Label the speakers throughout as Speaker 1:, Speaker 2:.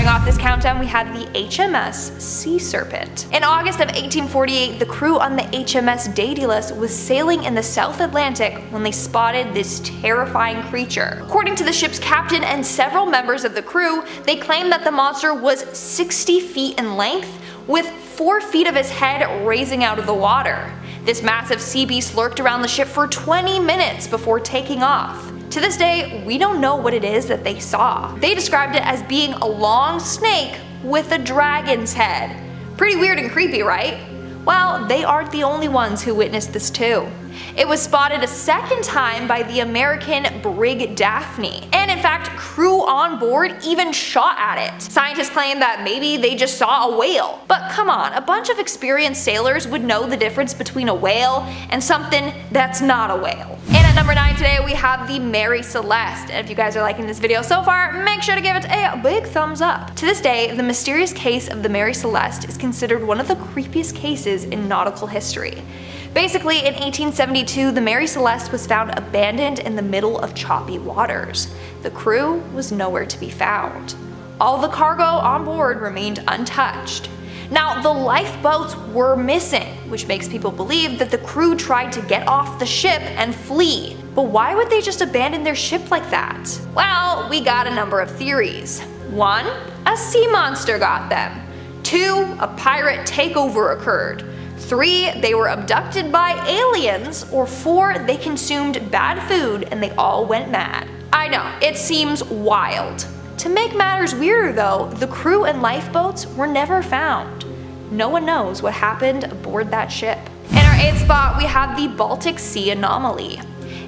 Speaker 1: Starting off this countdown, we had the HMS Sea Serpent. In August of 1848, the crew on the HMS Daedalus was sailing in the South Atlantic when they spotted this terrifying creature. According to the ship's captain and several members of the crew, they claimed that the monster was 60 feet in length, with 4 feet of his head raising out of the water. This massive sea beast lurked around the ship for 20 minutes before taking off. To this day, we don't know what it is that they saw. They described it as being a long snake with a dragon's head. Pretty weird and creepy, right? Well, they aren't the only ones who witnessed this too. It was spotted a second time by the American brig Daphne, and in fact, crew on board even shot at it. Scientists claim that maybe they just saw a whale. But come on, a bunch of experienced sailors would know the difference between a whale and something that's not a whale. And at number 9 today, we have the Mary Celeste. And if you guys are liking this video so far, make sure to give it a big thumbs up. To this day, the mysterious case of the Mary Celeste is considered one of the creepiest cases in nautical history. Basically, in 1872, the Mary Celeste was found abandoned in the middle of choppy waters. The crew was nowhere to be found. All the cargo on board remained untouched. Now, the lifeboats were missing, which makes people believe that the crew tried to get off the ship and flee. But why would they just abandon their ship like that? Well, we got a number of theories. 1. A sea monster got them. 2. A pirate takeover occurred. 3. They were abducted by aliens. Or 4. They consumed bad food and they all went mad. I know, it seems wild. To make matters weirder though, the crew and lifeboats were never found. No one knows what happened aboard that ship. In our 8th spot, we have the Baltic Sea anomaly.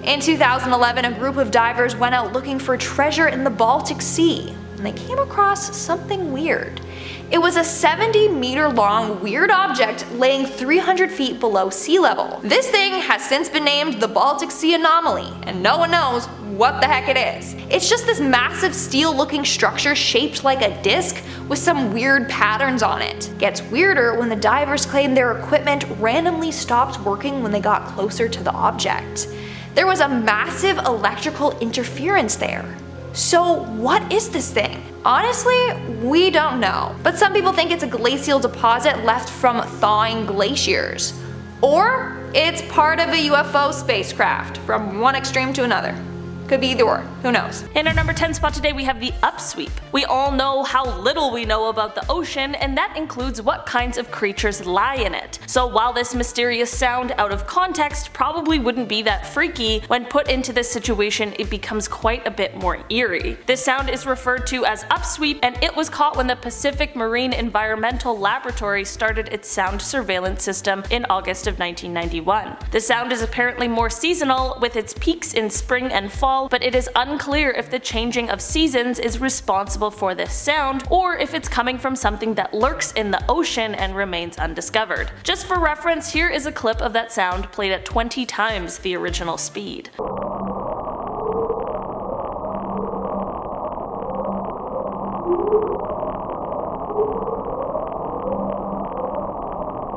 Speaker 1: In 2011, a group of divers went out looking for treasure in the Baltic Sea, and they came across something weird. It was a 70-meter long weird object laying 300 feet below sea level. This thing has since been named the Baltic Sea Anomaly, and no one knows what the heck it is. It's just this massive steel-looking structure shaped like a disc with some weird patterns on it. Gets weirder when the divers claim their equipment randomly stopped working when they got closer to the object. There was a massive electrical interference there. So what is this thing? Honestly, we don't know. But some people think it's a glacial deposit left from thawing glaciers. Or it's part of a UFO spacecraft, from one extreme to another. Could be either or, who knows.
Speaker 2: In our number 10 spot today, we have the upsweep. We all know how little we know about the ocean, and that includes what kinds of creatures lie in it. So while this mysterious sound out of context probably wouldn't be that freaky, when put into this situation it becomes quite a bit more eerie. This sound is referred to as upsweep, and it was caught when the Pacific Marine Environmental Laboratory started its sound surveillance system in August of 1991. The sound is apparently more seasonal, with its peaks in spring and fall, but it is unclear if the changing of seasons is responsible for this sound, or if it's coming from something that lurks in the ocean and remains undiscovered. Just for reference, here is a clip of that sound played at 20 times the original speed.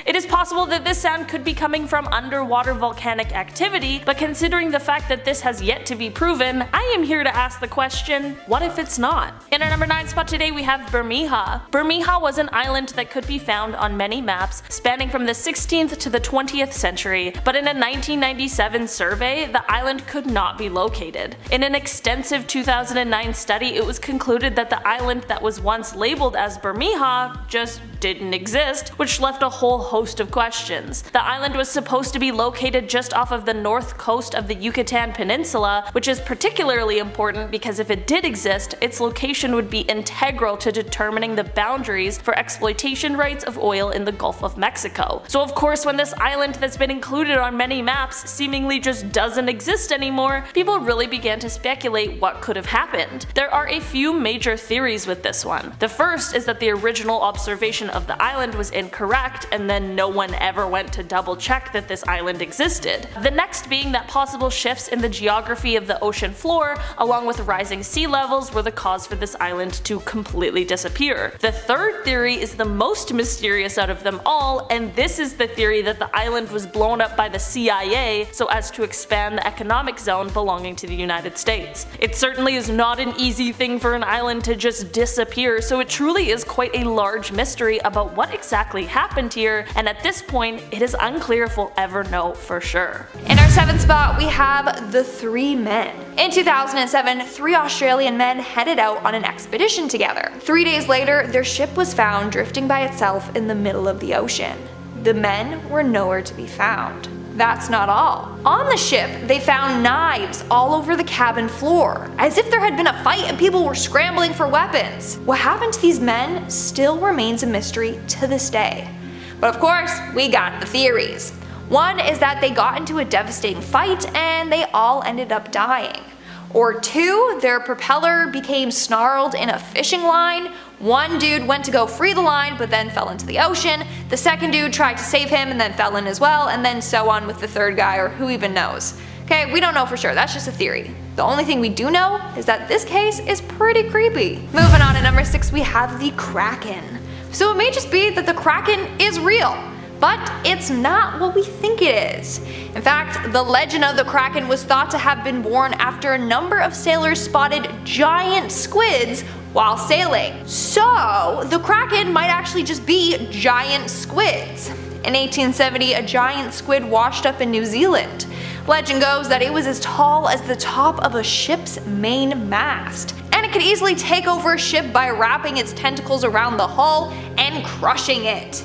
Speaker 2: It is possible that this sound could be coming from underwater volcanic activity, but considering the fact that this has yet to be proven, I am here to ask the question, what if it's not? In our number 9 spot today, we have Bermeja. Bermeja was an island that could be found on many maps spanning from the 16th to the 20th century, but in a 1997 survey, the island could not be located. In an extensive 2009 study, it was concluded that the island that was once labeled as Bermeja just didn't exist, which left a whole host of questions. The island was supposed to be located just off of the north coast of the Yucatan Peninsula, which is particularly important because if it did exist, its location would be integral to determining the boundaries for exploitation rights of oil in the Gulf of Mexico. So of course, when this island that's been included on many maps seemingly just doesn't exist anymore, people really began to speculate what could have happened. There are a few major theories with this one. The first is that the original observation location of the island was incorrect, and then no one ever went to double check that this island existed. The next being that possible shifts in the geography of the ocean floor, along with rising sea levels, were the cause for this island to completely disappear. The third theory is the most mysterious out of them all, and this is the theory that the island was blown up by the CIA so as to expand the economic zone belonging to the United States. It certainly is not an easy thing for an island to just disappear, so it truly is quite a large mystery about what exactly happened here, and at this point it is unclear if we'll ever know for sure.
Speaker 1: In our 7th spot, we have the 3 men. In 2007, 3 Australian men headed out on an expedition together. 3 days later, their ship was found drifting by itself in the middle of the ocean. The men were nowhere to be found. That's not all. On the ship, they found knives all over the cabin floor, as if there had been a fight and people were scrambling for weapons. What happened to these men still remains a mystery to this day. But of course, we got the theories. One is that they got into a devastating fight and they all ended up dying. Or 2, their propeller became snarled in a fishing line. One dude went to go free the line but then fell into the ocean. The second dude tried to save him and then fell in as well, and then so on with the third guy, or who even knows. Okay, we don't know for sure, that's just a theory. The only thing we do know is that this case is pretty creepy. Moving on to number 6, we have the Kraken. So it may just be that the Kraken is real, but it's not what we think it is. In fact, the legend of the Kraken was thought to have been born after a number of sailors spotted giant squids while sailing. So the Kraken might actually just be giant squids. In 1870, a giant squid washed up in New Zealand. Legend goes that it was as tall as the top of a ship's main mast, and it could easily take over a ship by wrapping its tentacles around the hull and crushing it.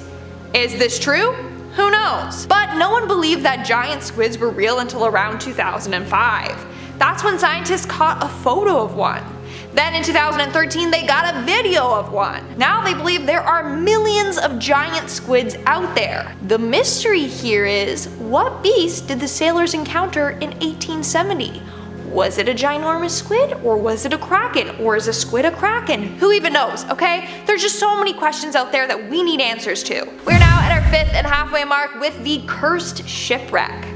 Speaker 1: Is this true? Who knows? But no one believed that giant squids were real until around 2005. That's when scientists caught a photo of one. Then in 2013 they got a video of one. Now they believe there are millions of giant squids out there. The mystery here is, what beast did the sailors encounter in 1870? Was it a ginormous squid, or was it a kraken, or is a squid a kraken? Who even knows, okay? There's just so many questions out there that we need answers to. We're now at our 5th and halfway mark with the cursed shipwreck.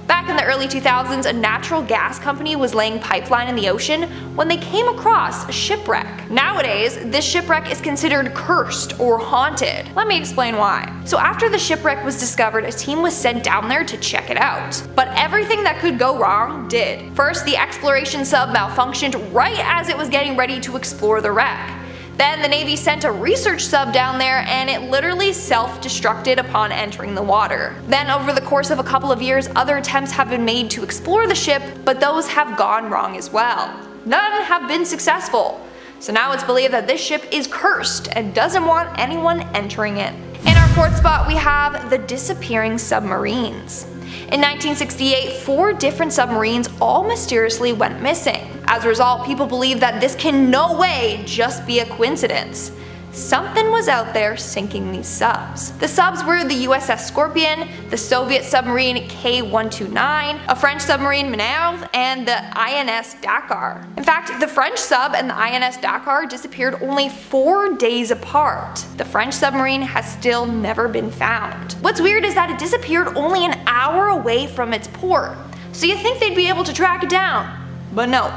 Speaker 1: Back in the early 2000s, a natural gas company was laying pipeline in the ocean when they came across a shipwreck. Nowadays, this shipwreck is considered cursed or haunted. Let me explain why. So after the shipwreck was discovered, a team was sent down there to check it out. But everything that could go wrong did. First, the exploration sub malfunctioned right as it was getting ready to explore the wreck. Then the Navy sent a research sub down there and it literally self-destructed upon entering the water. Then over the course of a couple of years, other attempts have been made to explore the ship, but those have gone wrong as well. None have been successful. So now it's believed that this ship is cursed and doesn't want anyone entering it. In our 4th spot, we have the disappearing submarines. In 1968, 4 different submarines all mysteriously went missing. As a result, people believe that this can no way just be a coincidence. Something was out there sinking these subs. The subs were the USS Scorpion, the Soviet submarine K-129, a French submarine Minerve, and the INS Dakar. In fact, the French sub and the INS Dakar disappeared only 4 days apart. The French submarine has still never been found. What's weird is that it disappeared only an hour away from its port, so you think they'd be able to track it down, but nope.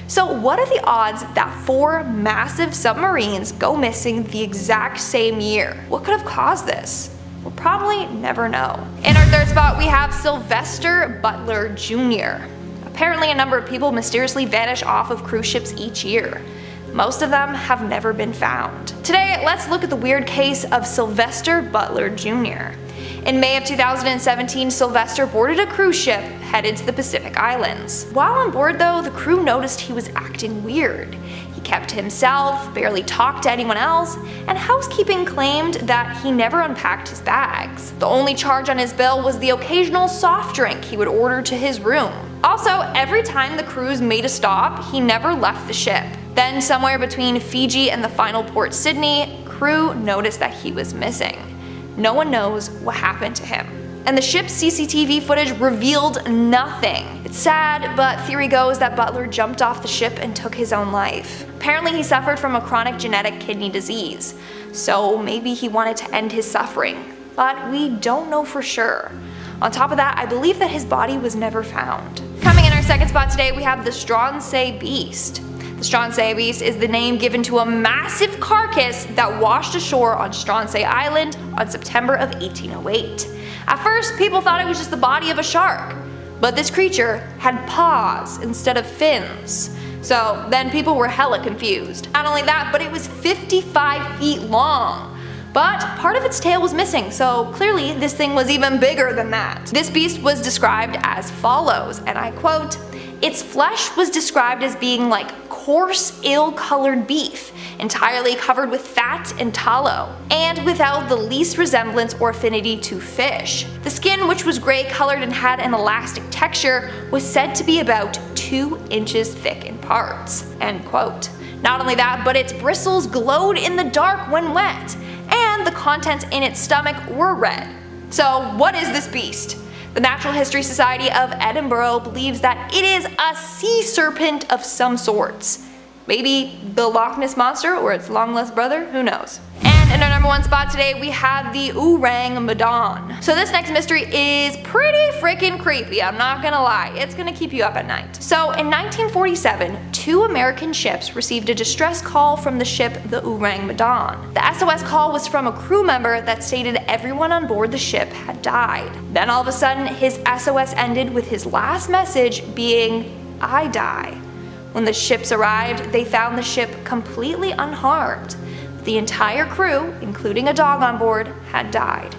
Speaker 1: So what are the odds that 4 massive submarines go missing the exact same year? What could have caused this? We'll probably never know. In our 3rd spot, we have Sylvester Butler Jr. Apparently a number of people mysteriously vanish off of cruise ships each year. Most of them have never been found. Today, let's look at the weird case of Sylvester Butler Jr. In May of 2017, Sylvester boarded a cruise ship headed to the Pacific Islands. While on board though, the crew noticed he was acting weird. He kept to himself, barely talked to anyone else, and housekeeping claimed that he never unpacked his bags. The only charge on his bill was the occasional soft drink he would order to his room. Also, every time the cruise made a stop, he never left the ship. Then somewhere between Fiji and the final port Sydney, crew noticed that he was missing. No one knows what happened to him. and the ship's CCTV footage revealed nothing. It's sad, but theory goes that Butler jumped off the ship and took his own life. Apparently he suffered from a chronic genetic kidney disease, so maybe he wanted to end his suffering, but we don't know for sure. On top of that, I believe that his body was never found. Coming in our second spot today, we have the Stronsay Beast. The Stronsay Beast is the name given to a massive carcass that washed ashore on Stronsay Island on September of 1808. At first, people thought it was just the body of a shark, but this creature had paws instead of fins. So then people were hella confused. Not only that, but it was 55 feet long. But part of its tail was missing, so clearly this thing was even bigger than that. This beast was described as follows, and I quote, "Its flesh was described as being like coarse, ill-colored beef, entirely covered with fat and tallow, and without the least resemblance or affinity to fish. The skin, which was gray-colored and had an elastic texture, was said to be about 2 inches thick in parts." End quote. Not only that, but its bristles glowed in the dark when wet, and the contents in its stomach were red. So what is this beast? The Natural History Society of Edinburgh believes that it is a sea serpent of some sorts. Maybe the Loch Ness Monster or its long-lost brother, who knows. And in our number 1 spot today, we have the Orang Medan. So this next mystery is pretty freaking creepy, I'm not gonna lie. It's gonna keep you up at night. So in 1947, 2 American ships received a distress call from the ship the Orang Medan. The SOS call was from a crew member that stated everyone on board the ship had died. Then all of a sudden, his SOS ended with his last message being, "I die." When the ships arrived, they found the ship completely unharmed. The entire crew, including a dog on board, had died.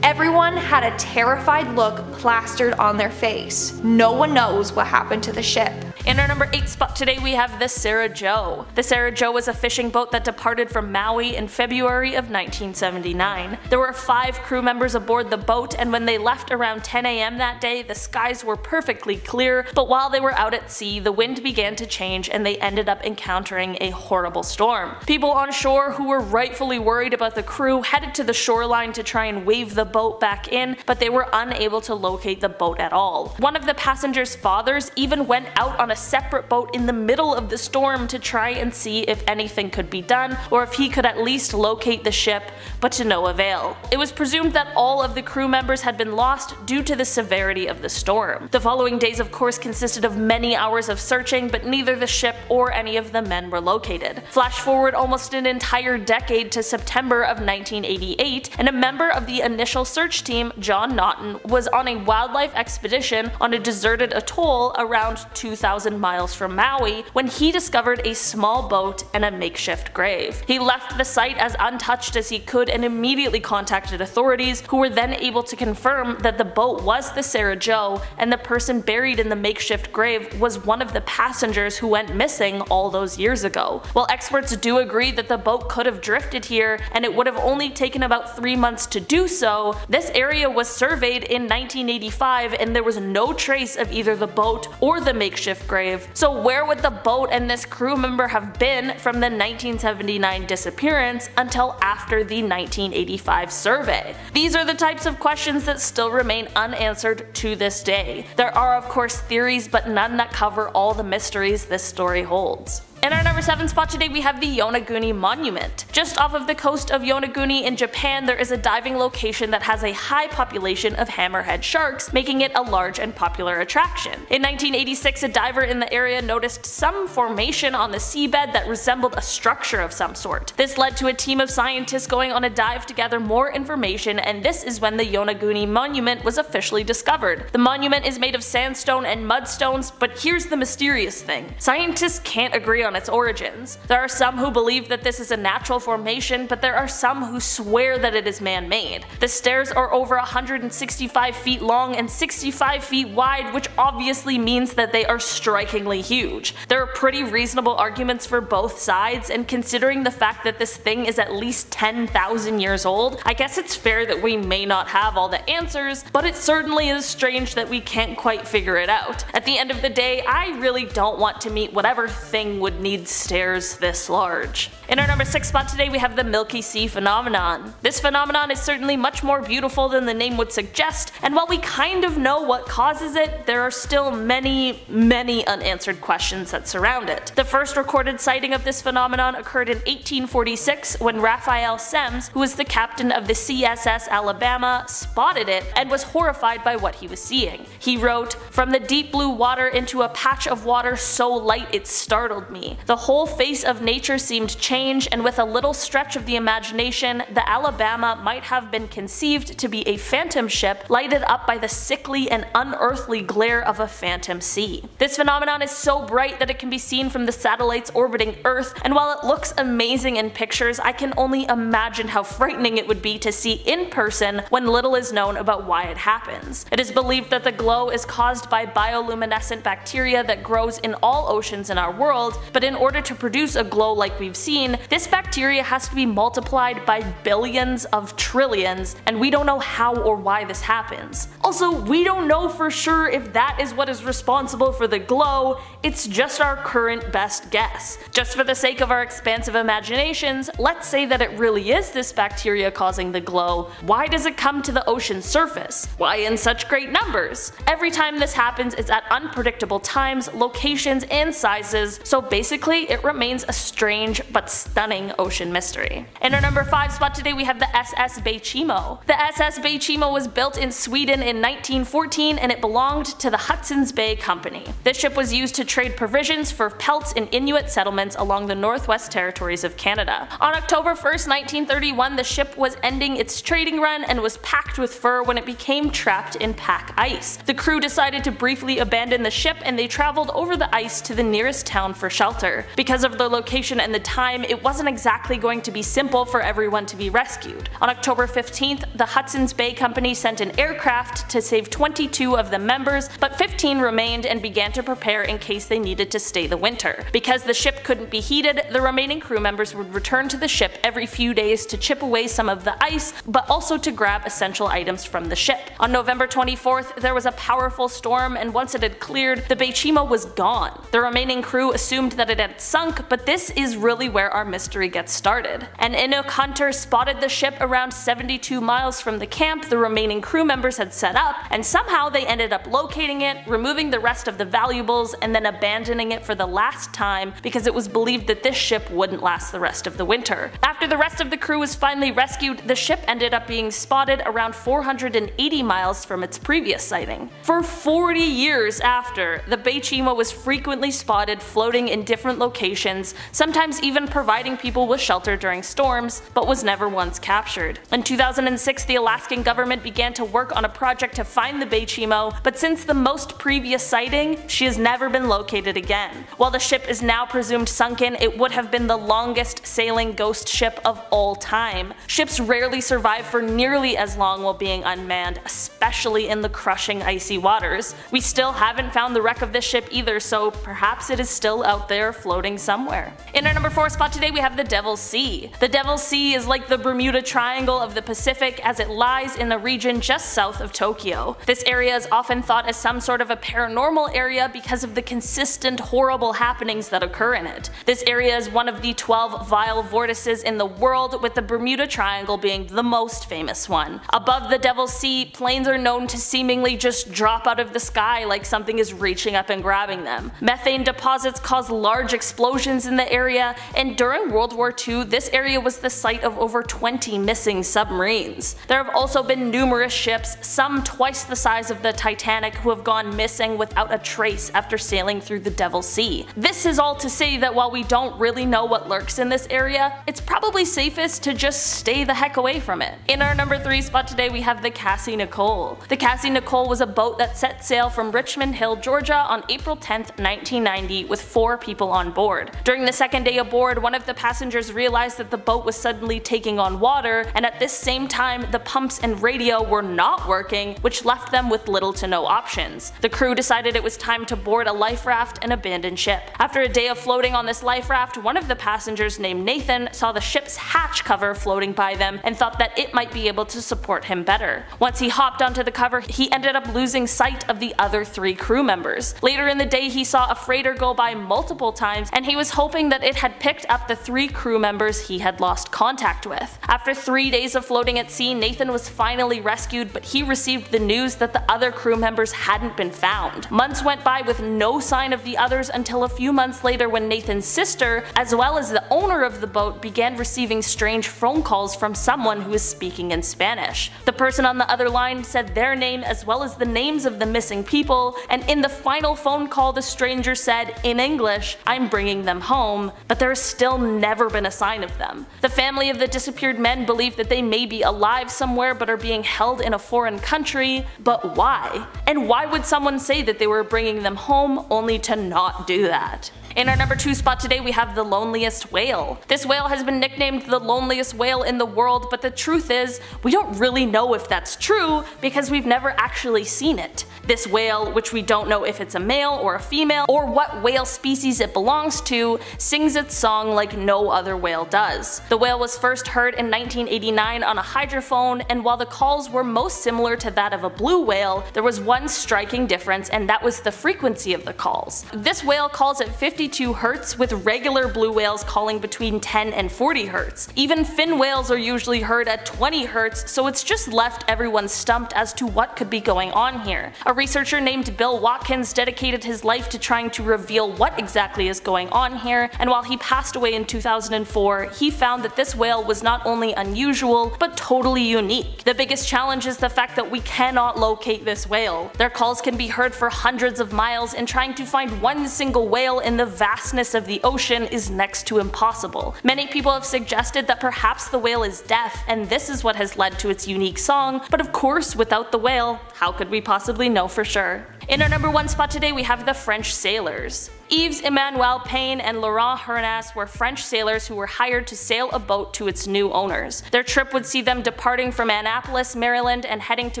Speaker 1: Everyone had a terrified look plastered on their face. No one knows what happened to the ship.
Speaker 2: In our number 8 spot today, we have the Sarah Joe. The Sarah Joe was a fishing boat that departed from Maui in February of 1979. There were 5 crew members aboard the boat, and when they left around 10 a.m. that day, the skies were perfectly clear, but while they were out at sea, the wind began to change and they ended up encountering a horrible storm. People on shore who were rightfully worried about the crew headed to the shoreline to try and wave the boat back in, but they were unable to locate the boat at all. One of the passengers' fathers even went out on a separate boat in the middle of the storm to try and see if anything could be done or if he could at least locate the ship, but to no avail. It was presumed that all of the crew members had been lost due to the severity of the storm. The following days of course consisted of many hours of searching, but neither the ship or any of the men were located. Flash forward almost an entire decade to September of 1988, and a member of the initial search team, John Naughton, was on a wildlife expedition on a deserted atoll around 2,000 miles from Maui when he discovered a small boat and a makeshift grave. He left the site as untouched as he could and immediately contacted authorities, who were then able to confirm that the boat was the Sarah Joe and the person buried in the makeshift grave was one of the passengers who went missing all those years ago. While experts do agree that the boat could have drifted here and it would have only taken about 3 months to do so, this area was surveyed in 1985 and there was no trace of either the boat or the makeshift grave. So where would the boat and this crew member have been from the 1979 disappearance until after the 1985 survey? These are the types of questions that still remain unanswered to this day. There are of course theories, but none that cover all the mysteries this story holds. In our number 7 spot today, we have the Yonaguni Monument. Just off of the coast of Yonaguni in Japan, there is a diving location that has a high population of hammerhead sharks, making it a large and popular attraction. In 1986, a diver in the area noticed some formation on the seabed that resembled a structure of some sort. This led to a team of scientists going on a dive to gather more information, and this is when the Yonaguni Monument was officially discovered. The monument is made of sandstone and mudstones, but here's the mysterious thing. Scientists can't agree on its origins. There are some who believe that this is a natural formation, but there are some who swear that it is man-made. The stairs are over 165 feet long and 65 feet wide, which obviously means that they are strikingly huge. There are pretty reasonable arguments for both sides, and considering the fact that this thing is at least 10,000 years old, I guess it's fair that we may not have all the answers, but it certainly is strange that we can't quite figure it out. At the end of the day, I really don't want to meet whatever thing would need stairs this large. In our number 6 spot today we have the Milky Sea phenomenon. This phenomenon is certainly much more beautiful than the name would suggest, and while we kind of know what causes it, there are still many unanswered questions that surround it. The first recorded sighting of this phenomenon occurred in 1846 when Raphael Semmes, who was the captain of the CSS Alabama, spotted it and was horrified by what he was seeing. He wrote, "From the deep blue water into a patch of water so light it startled me. The whole face of nature seemed changed, and with a little stretch of the imagination, the Alabama might have been conceived to be a phantom ship lighted up by the sickly and unearthly glare of a phantom sea." This phenomenon is so bright that it can be seen from the satellites orbiting Earth, and while it looks amazing in pictures, I can only imagine how frightening it would be to see in person when little is known about why it happens. It is believed that the glow is caused by bioluminescent bacteria that grows in all oceans in our world, but in order to produce a glow like we've seen, this bacteria has to be multiplied by billions of trillions, and we don't know how or why this happens. Also, we don't know for sure if that is what is responsible for the glow, it's just our current best guess. Just for the sake of our expansive imaginations, let's say that it really is this bacteria causing the glow. Why does it come to the ocean surface? Why in such great numbers? Every time this happens, it's at unpredictable times, locations, and sizes, so basically it remains a strange but stunning ocean mystery. In our number 5 spot today we have the SS Beichimo. The SS Beichimo was built in Sweden in 1914 and it belonged to the Hudson's Bay Company. This ship was used to trade provisions for pelts in Inuit settlements along the Northwest Territories of Canada. On October 1st, 1931, the ship was ending its trading run and was packed with fur when it became trapped in pack ice. The crew decided to briefly abandon the ship and they traveled over the ice to the nearest town for shelter. Because of the location and the time, it wasn't exactly going to be simple for everyone to be rescued. On October 15th, the Hudson's Bay Company sent an aircraft to save 22 of the members, but 15 remained and began to prepare in case they needed to stay the winter. Because the ship couldn't be heated, the remaining crew members would return to the ship every few days to chip away some of the ice, but also to grab essential items from the ship. On November 24th, there was a powerful storm, and once it had cleared, the Beichimo was gone. The remaining crew assumed that it had sunk, but this is really where our mystery gets started. An Inuk hunter spotted the ship around 72 miles from the camp the remaining crew members had set up, and somehow they ended up locating it, removing the rest of the valuables, and then abandoning it for the last time because it was believed that this ship wouldn't last the rest of the winter. After the rest of the crew was finally rescued, the ship ended up being spotted around 480 miles from its previous sighting. For 40 years after, the Beichimo was frequently spotted floating in different locations, sometimes even providing people with shelter during storms, but was never once captured. In 2006, the Alaskan government began to work on a project to find the Beichimo, but since the most previous sighting, she has never been located again. While the ship is now presumed sunken, it would have been the longest sailing ghost ship of all time. Ships rarely survive for nearly as long while being unmanned, especially in the crushing icy waters. We still haven't found the wreck of this ship either, so perhaps it is still out there floating somewhere. In our number 4 spot today we have the Devil's Sea. The Devil's Sea is like the Bermuda Triangle of the Pacific as it lies in a region just south of Tokyo. This area is often thought as some sort of a paranormal area because of the consistent horrible happenings that occur in it. This area is one of the 12 vile vortices in the world, with the Bermuda Triangle being the most famous one. Above the Devil's Sea, planes are known to seemingly just drop out of the sky like something is reaching up and grabbing them. Methane deposits cause large explosions in the area, and during World War II, this area was the site of over 20 missing submarines. There have also been numerous ships, some twice the size of the Titanic, who have gone missing without a trace after sailing through the Devil's Sea. This is all to say that while we don't really know what lurks in this area, it's probably safest to just stay the heck away from it. In our number 3 spot today we have the Cassie Nicole. The Cassie Nicole was a boat that set sail from Richmond Hill, Georgia on April 10th, 1990 with 4 people on board. During the second day aboard, one of the passengers realized that the boat was suddenly taking on water, and at this same time the pumps and radio were not working, which left them with little to no options. The crew decided it was time to board a life raft and abandon ship. After a day of floating on this life raft, one of the passengers named Nathan saw the ship's hatch cover floating by them and thought that it might be able to support him better. Once he hopped onto the cover, he ended up losing sight of the other 3 crew members. Later in the day, he saw a freighter go by multiple times, and he was hoping that it had picked up the 3 crew members he had lost contact with. After 3 days of floating at sea, Nathan was finally rescued, but he received the news that the other crew members hadn't been found. Months went by with no sign of the others until a few months later when Nathan's sister, as well as the owner of the boat, began receiving strange phone calls from someone who was speaking in Spanish. The person on the other line said their name as well as the names of the missing people, and in the final phone call the stranger said, in English, "I'm bringing them home," but there has still never been a sign of them. The family of the disappeared men believe that they may be alive somewhere but are being held in a foreign country, but why? And why would someone say that they were bringing them home only to not do that? In our number 2 spot today we have the loneliest whale. This whale has been nicknamed the loneliest whale in the world, but the truth is, we don't really know if that's true because we've never actually seen it. This whale, which we don't know if it's a male or a female or what whale species it belongs to, sings its song like no other whale does. The whale was first heard in 1989 on a hydrophone, and while the calls were most similar to that of a blue whale, there was one striking difference, and that was the frequency of the calls. This whale calls at 52 Hz, with regular blue whales calling between 10 and 40 Hz. Even fin whales are usually heard at 20 Hz, so it's just left everyone stumped as to what could be going on here. A researcher named Bill Watkins dedicated his life to trying to reveal what exactly is going on here, and while he passed away in 2004, he found that this whale was not only unusual, but totally unique. The biggest challenge is the fact that we cannot locate this whale. Their calls can be heard for hundreds of miles, and trying to find one single whale in the vastness of the ocean is next to impossible. Many people have suggested that perhaps the whale is deaf, and this is what has led to its unique song, but of course without the whale, how could we possibly know for sure? In our number 1 spot today we have the French sailors. Yves Emmanuel Payne and Laurent Hernas were French sailors who were hired to sail a boat to its new owners. Their trip would see them departing from Annapolis, Maryland and heading to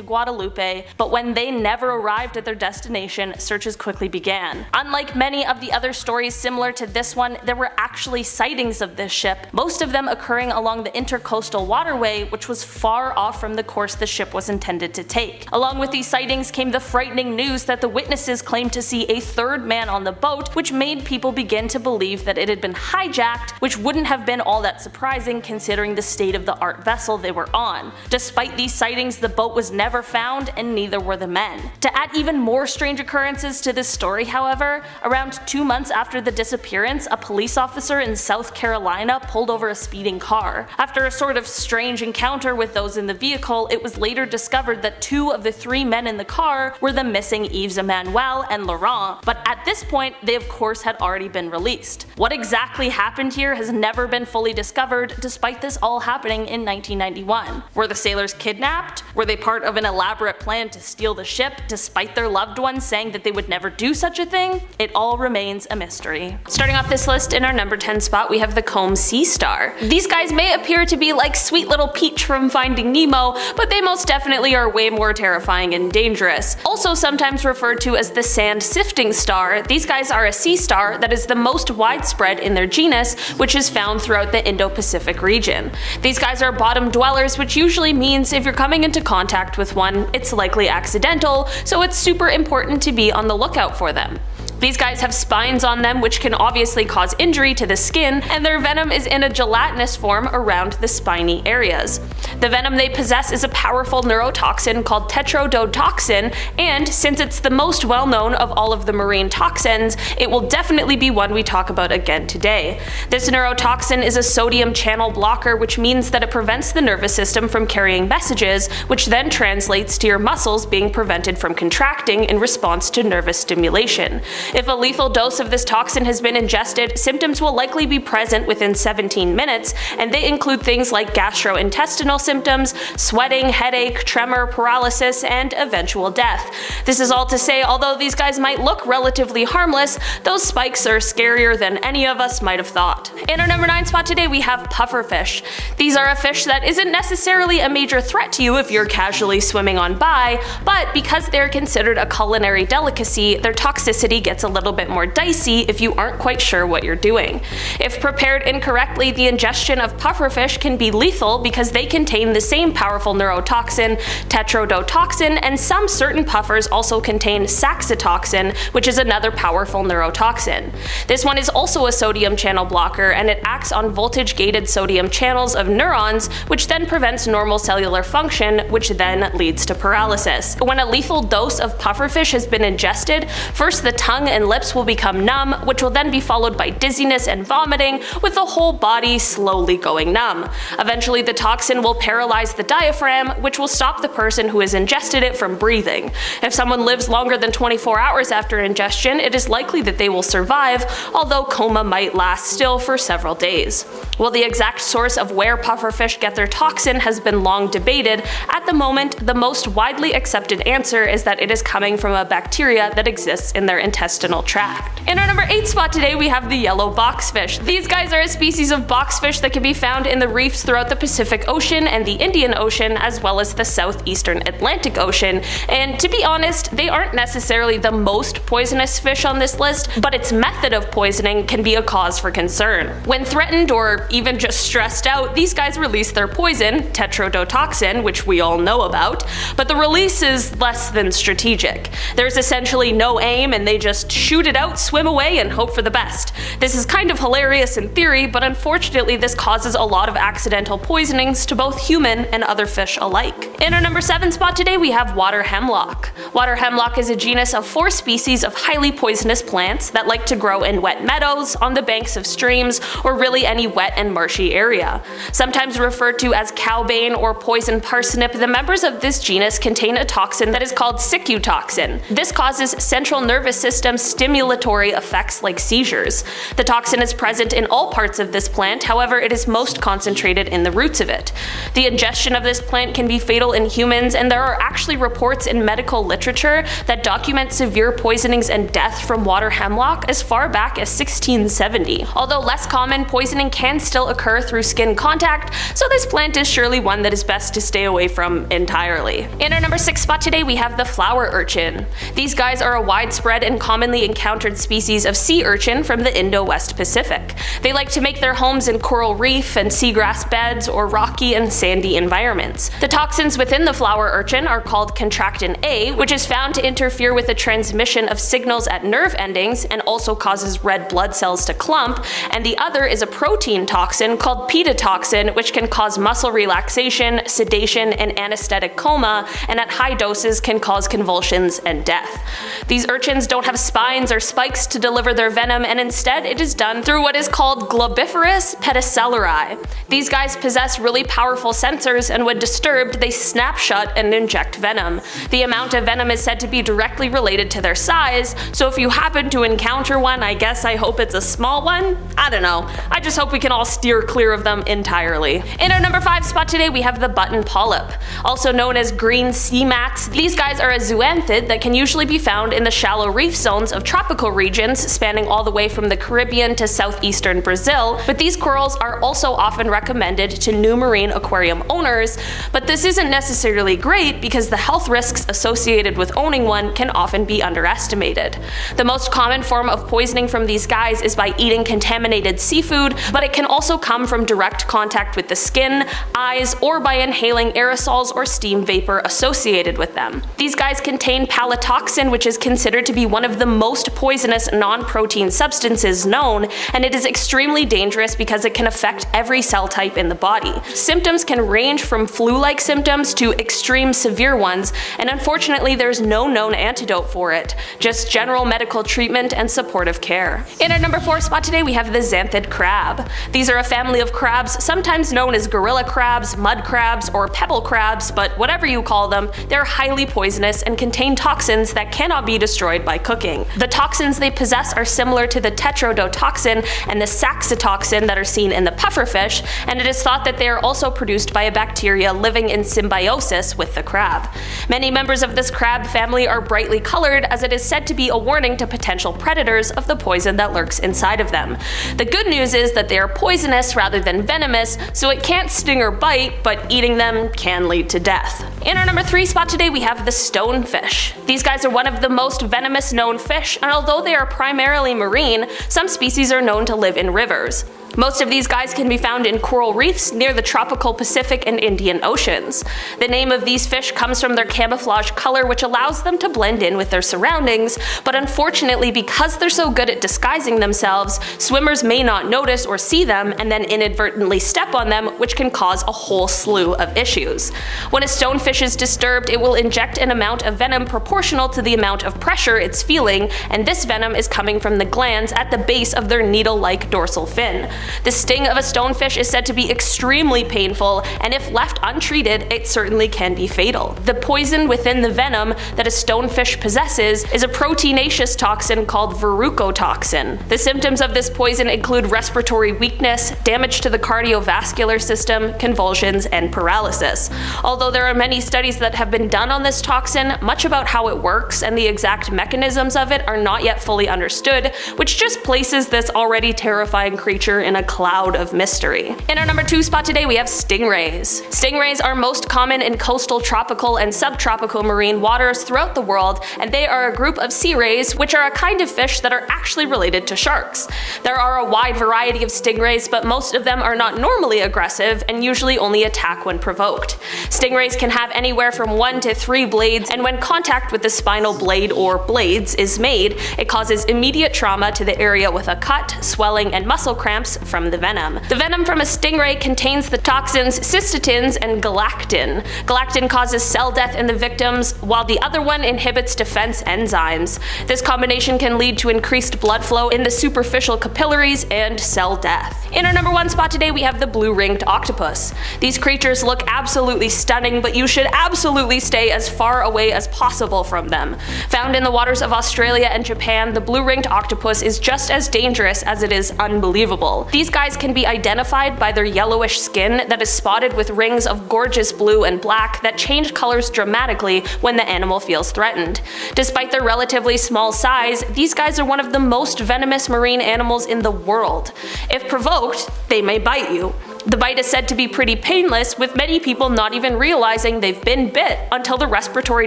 Speaker 2: Guadalupe, but when they never arrived at their destination, searches quickly began. Unlike many of the other stories similar to this one, there were actually sightings of this ship, most of them occurring along the intercoastal waterway, which was far off from the course the ship was intended to take. Along with these sightings came the frightening news that the witnesses claimed to see a third man on the boat, which made people begin to believe that it had been hijacked, which wouldn't have been all that surprising considering the state-of-the-art vessel they were on. Despite these sightings, the boat was never found, and neither were the men. To add even more strange occurrences to this story, however, around 2 months after the disappearance, a police officer in South Carolina pulled over a speeding car. After a sort of strange encounter with those in the vehicle, it was later discovered that 2 of the 3 men in the car were the missing Yves Emmanuel and Laurent, but at this point they of course had already been released. What exactly happened here has never been fully discovered, despite this all happening in 1991. Were the sailors kidnapped? Were they part of an elaborate plan to steal the ship, despite their loved ones saying that they would never do such a thing? It all remains a mystery. Starting off this list, in our number 10 spot we have the Combe Sea Star. These guys may appear to be like sweet little Peach from Finding Nemo, but they most definitely are way more terrifying and dangerous. Also sometimes referred to as the sand sifting star, these guys are a sea star that is the most widespread in their genus, which is found throughout the Indo-Pacific region. These guys are bottom dwellers, which usually means if you're coming into contact with one, it's likely accidental, so it's super important to be on the lookout for them. These guys have spines on them, which can obviously cause injury to the skin, and their venom is in a gelatinous form around the spiny areas. The venom they possess is a powerful neurotoxin called tetrodotoxin, and since it's the most well-known of all of the marine toxins, it will definitely be one we talk about again today. This neurotoxin is a sodium channel blocker, which means that it prevents the nervous system from carrying messages, which then translates to your muscles being prevented from contracting in response to nervous stimulation. If a lethal dose of this toxin has been ingested, symptoms will likely be present within 17 minutes, and they include things like gastrointestinal symptoms, sweating, headache, tremor, paralysis, and eventual death. This is all to say, although these guys might look relatively harmless, those spikes are scarier than any of us might have thought. In our number 9 spot today we have pufferfish. These are a fish that isn't necessarily a major threat to you if you're casually swimming on by, but because they're considered a culinary delicacy, their toxicity gets gets a little bit more dicey if you aren't quite sure what you're doing. If prepared incorrectly, the ingestion of pufferfish can be lethal because they contain the same powerful neurotoxin, tetrodotoxin, and some certain puffers also contain saxitoxin, which is another powerful neurotoxin. This one is also a sodium channel blocker, and it acts on voltage-gated sodium channels of neurons, which then prevents normal cellular function, which then leads to paralysis. When a lethal dose of pufferfish has been ingested, first the tongue and lips will become numb, which will then be followed by dizziness and vomiting, with the whole body slowly going numb. Eventually the toxin will paralyze the diaphragm, which will stop the person who has ingested it from breathing. If someone lives longer than 24 hours after ingestion, it is likely that they will survive, although coma might last still for several days. While the exact source of where pufferfish get their toxin has been long debated, at the moment the most widely accepted answer is that it is coming from a bacteria that exists in their intestinal tract. In our number 8 spot today, we have the yellow boxfish. These guys are a species of boxfish that can be found in the reefs throughout the Pacific Ocean and the Indian Ocean, as well as the southeastern Atlantic Ocean, and to be honest, they aren't necessarily the most poisonous fish on this list, but its method of poisoning can be a cause for concern. When threatened or even just stressed out, these guys release their poison, tetrodotoxin, which we all know about, but the release is less than strategic. There's essentially no aim and they just shoot it out, swim away, and hope for the best. This is kind of hilarious in theory, but unfortunately this causes a lot of accidental poisonings to both human and other fish alike. In our number 7 spot today, we have water hemlock. Water hemlock is a genus of 4 species of highly poisonous plants that like to grow in wet meadows, on the banks of streams, or really any wet and marshy area. Sometimes referred to as cowbane or poison parsnip, the members of this genus contain a toxin that is called sicutoxin. This causes central nervous system stimulatory effects like seizures. The toxin is present in all parts of this plant, however it is most concentrated in the roots of it. The ingestion of this plant can be fatal in humans, and there are actually reports in medical literature that document severe poisonings and death from water hemlock as far back as 1670. Although less common, poisoning can still occur through skin contact, so this plant is surely one that is best to stay away from entirely. In our number 6 spot today, we have the flower urchin. These guys are a widespread and commonly encountered species of sea urchin from the Indo-West Pacific. They like to make their homes in coral reef and seagrass beds or rocky and sandy environments. The toxins within the flower urchin are called contractin A, which is found to interfere with the transmission of signals at nerve endings and also causes red blood cells to clump, and the other is a protein toxin called petotoxin, which can cause muscle relaxation, sedation, and anesthetic coma, and at high doses can cause convulsions and death. These urchins don't have spines or spikes to deliver their venom, and instead it is done through what is called globiferous pedicellari. These guys possess really powerful sensors, and when disturbed they snap shut and inject venom. The amount of venom is said to be directly related to their size, so if you happen to encounter one, I hope it's a small one? I don't know. I just hope we can all steer clear of them entirely. In our number 5 spot today, we have the button polyp. Also known as green sea mats, these guys are a zoanthid that can usually be found in the shallow reef zones of tropical regions spanning all the way from the Caribbean to southeastern Brazil, but these corals are also often recommended to new marine aquarium owners, but this isn't necessarily great because the health risks associated with owning one can often be underestimated. The most common form of poisoning from these guys is by eating contaminated seafood, but it can also come from direct contact with the skin, eyes, or by inhaling aerosols or steam vapor associated with them. These guys contain palytoxin, which is considered to be one of the most poisonous non-protein substances known, and it is extremely dangerous because it can affect every cell type in the body. Symptoms can range from flu-like symptoms to extreme severe ones, and unfortunately there's no known antidote for it, just general medical treatment and supportive care. In our number 4 spot today, we have the xanthid crab. These are a family of crabs, sometimes known as gorilla crabs, mud crabs, or pebble crabs, but whatever you call them, they're highly poisonous and contain toxins that cannot be destroyed by cooking. The toxins they possess are similar to the tetrodotoxin and the saxitoxin that are seen in the pufferfish, and it is thought that they are also produced by a bacteria living in symbiosis with the crab. Many members of this crab family are brightly colored, as it is said to be a warning to potential predators of the poison that lurks inside of them. The good news is that they are poisonous rather than venomous, so it can't sting or bite, but eating them can lead to death. In our number 3 spot today, we have the stonefish. These guys are one of the most venomous known fish, and although they are primarily marine, some species are known to live in rivers. Most of these guys can be found in coral reefs near the tropical Pacific and Indian Oceans. The name of these fish comes from their camouflage color, which allows them to blend in with their surroundings, but unfortunately, because they're so good at disguising themselves, swimmers may not notice or see them and then inadvertently step on them, which can cause a whole slew of issues. When a stonefish is disturbed, it will inject an amount of venom proportional to the amount of pressure it's feeling, and this venom is coming from the glands at the base of their needle-like dorsal fin. The sting of a stonefish is said to be extremely painful, and if left untreated, it certainly can be fatal. The poison within the venom that a stonefish possesses is a proteinaceous toxin called verrucotoxin. The symptoms of this poison include respiratory weakness, damage to the cardiovascular system, convulsions, and paralysis. Although there are many studies that have been done on this toxin, much about how it works and the exact mechanisms of it are not yet fully understood, which just places this already terrifying creature in a cloud of mystery. In our number 2 spot today, we have stingrays. Stingrays are most common in coastal, tropical, and subtropical marine waters throughout the world, and they are a group of sea rays, which are a kind of fish that are actually related to sharks. There are a wide variety of stingrays, but most of them are not normally aggressive and usually only attack when provoked. Stingrays can have anywhere from 1 to 3 blades, and when contact with the spinal blade or blades is made, it causes immediate trauma to the area with a cut, swelling, and muscle cramps from the venom. The venom from a stingray contains the toxins cystatins and galactin. Galactin causes cell death in the victims, while the other one inhibits defense enzymes. This combination can lead to increased blood flow in the superficial capillaries and cell death. In our number 1 spot today, we have the blue-ringed octopus. These creatures look absolutely stunning, but you should absolutely stay as far away as possible from them. Found in the waters of Australia and Japan, the blue-ringed octopus is just as dangerous as it is unbelievable. These guys can be identified by their yellowish skin that is spotted with rings of gorgeous blue and black that change colors dramatically when the animal feels threatened. Despite their relatively small size, these guys are one of the most venomous marine animals in the world. If provoked, they may bite you. The bite is said to be pretty painless, with many people not even realizing they've been bit until the respiratory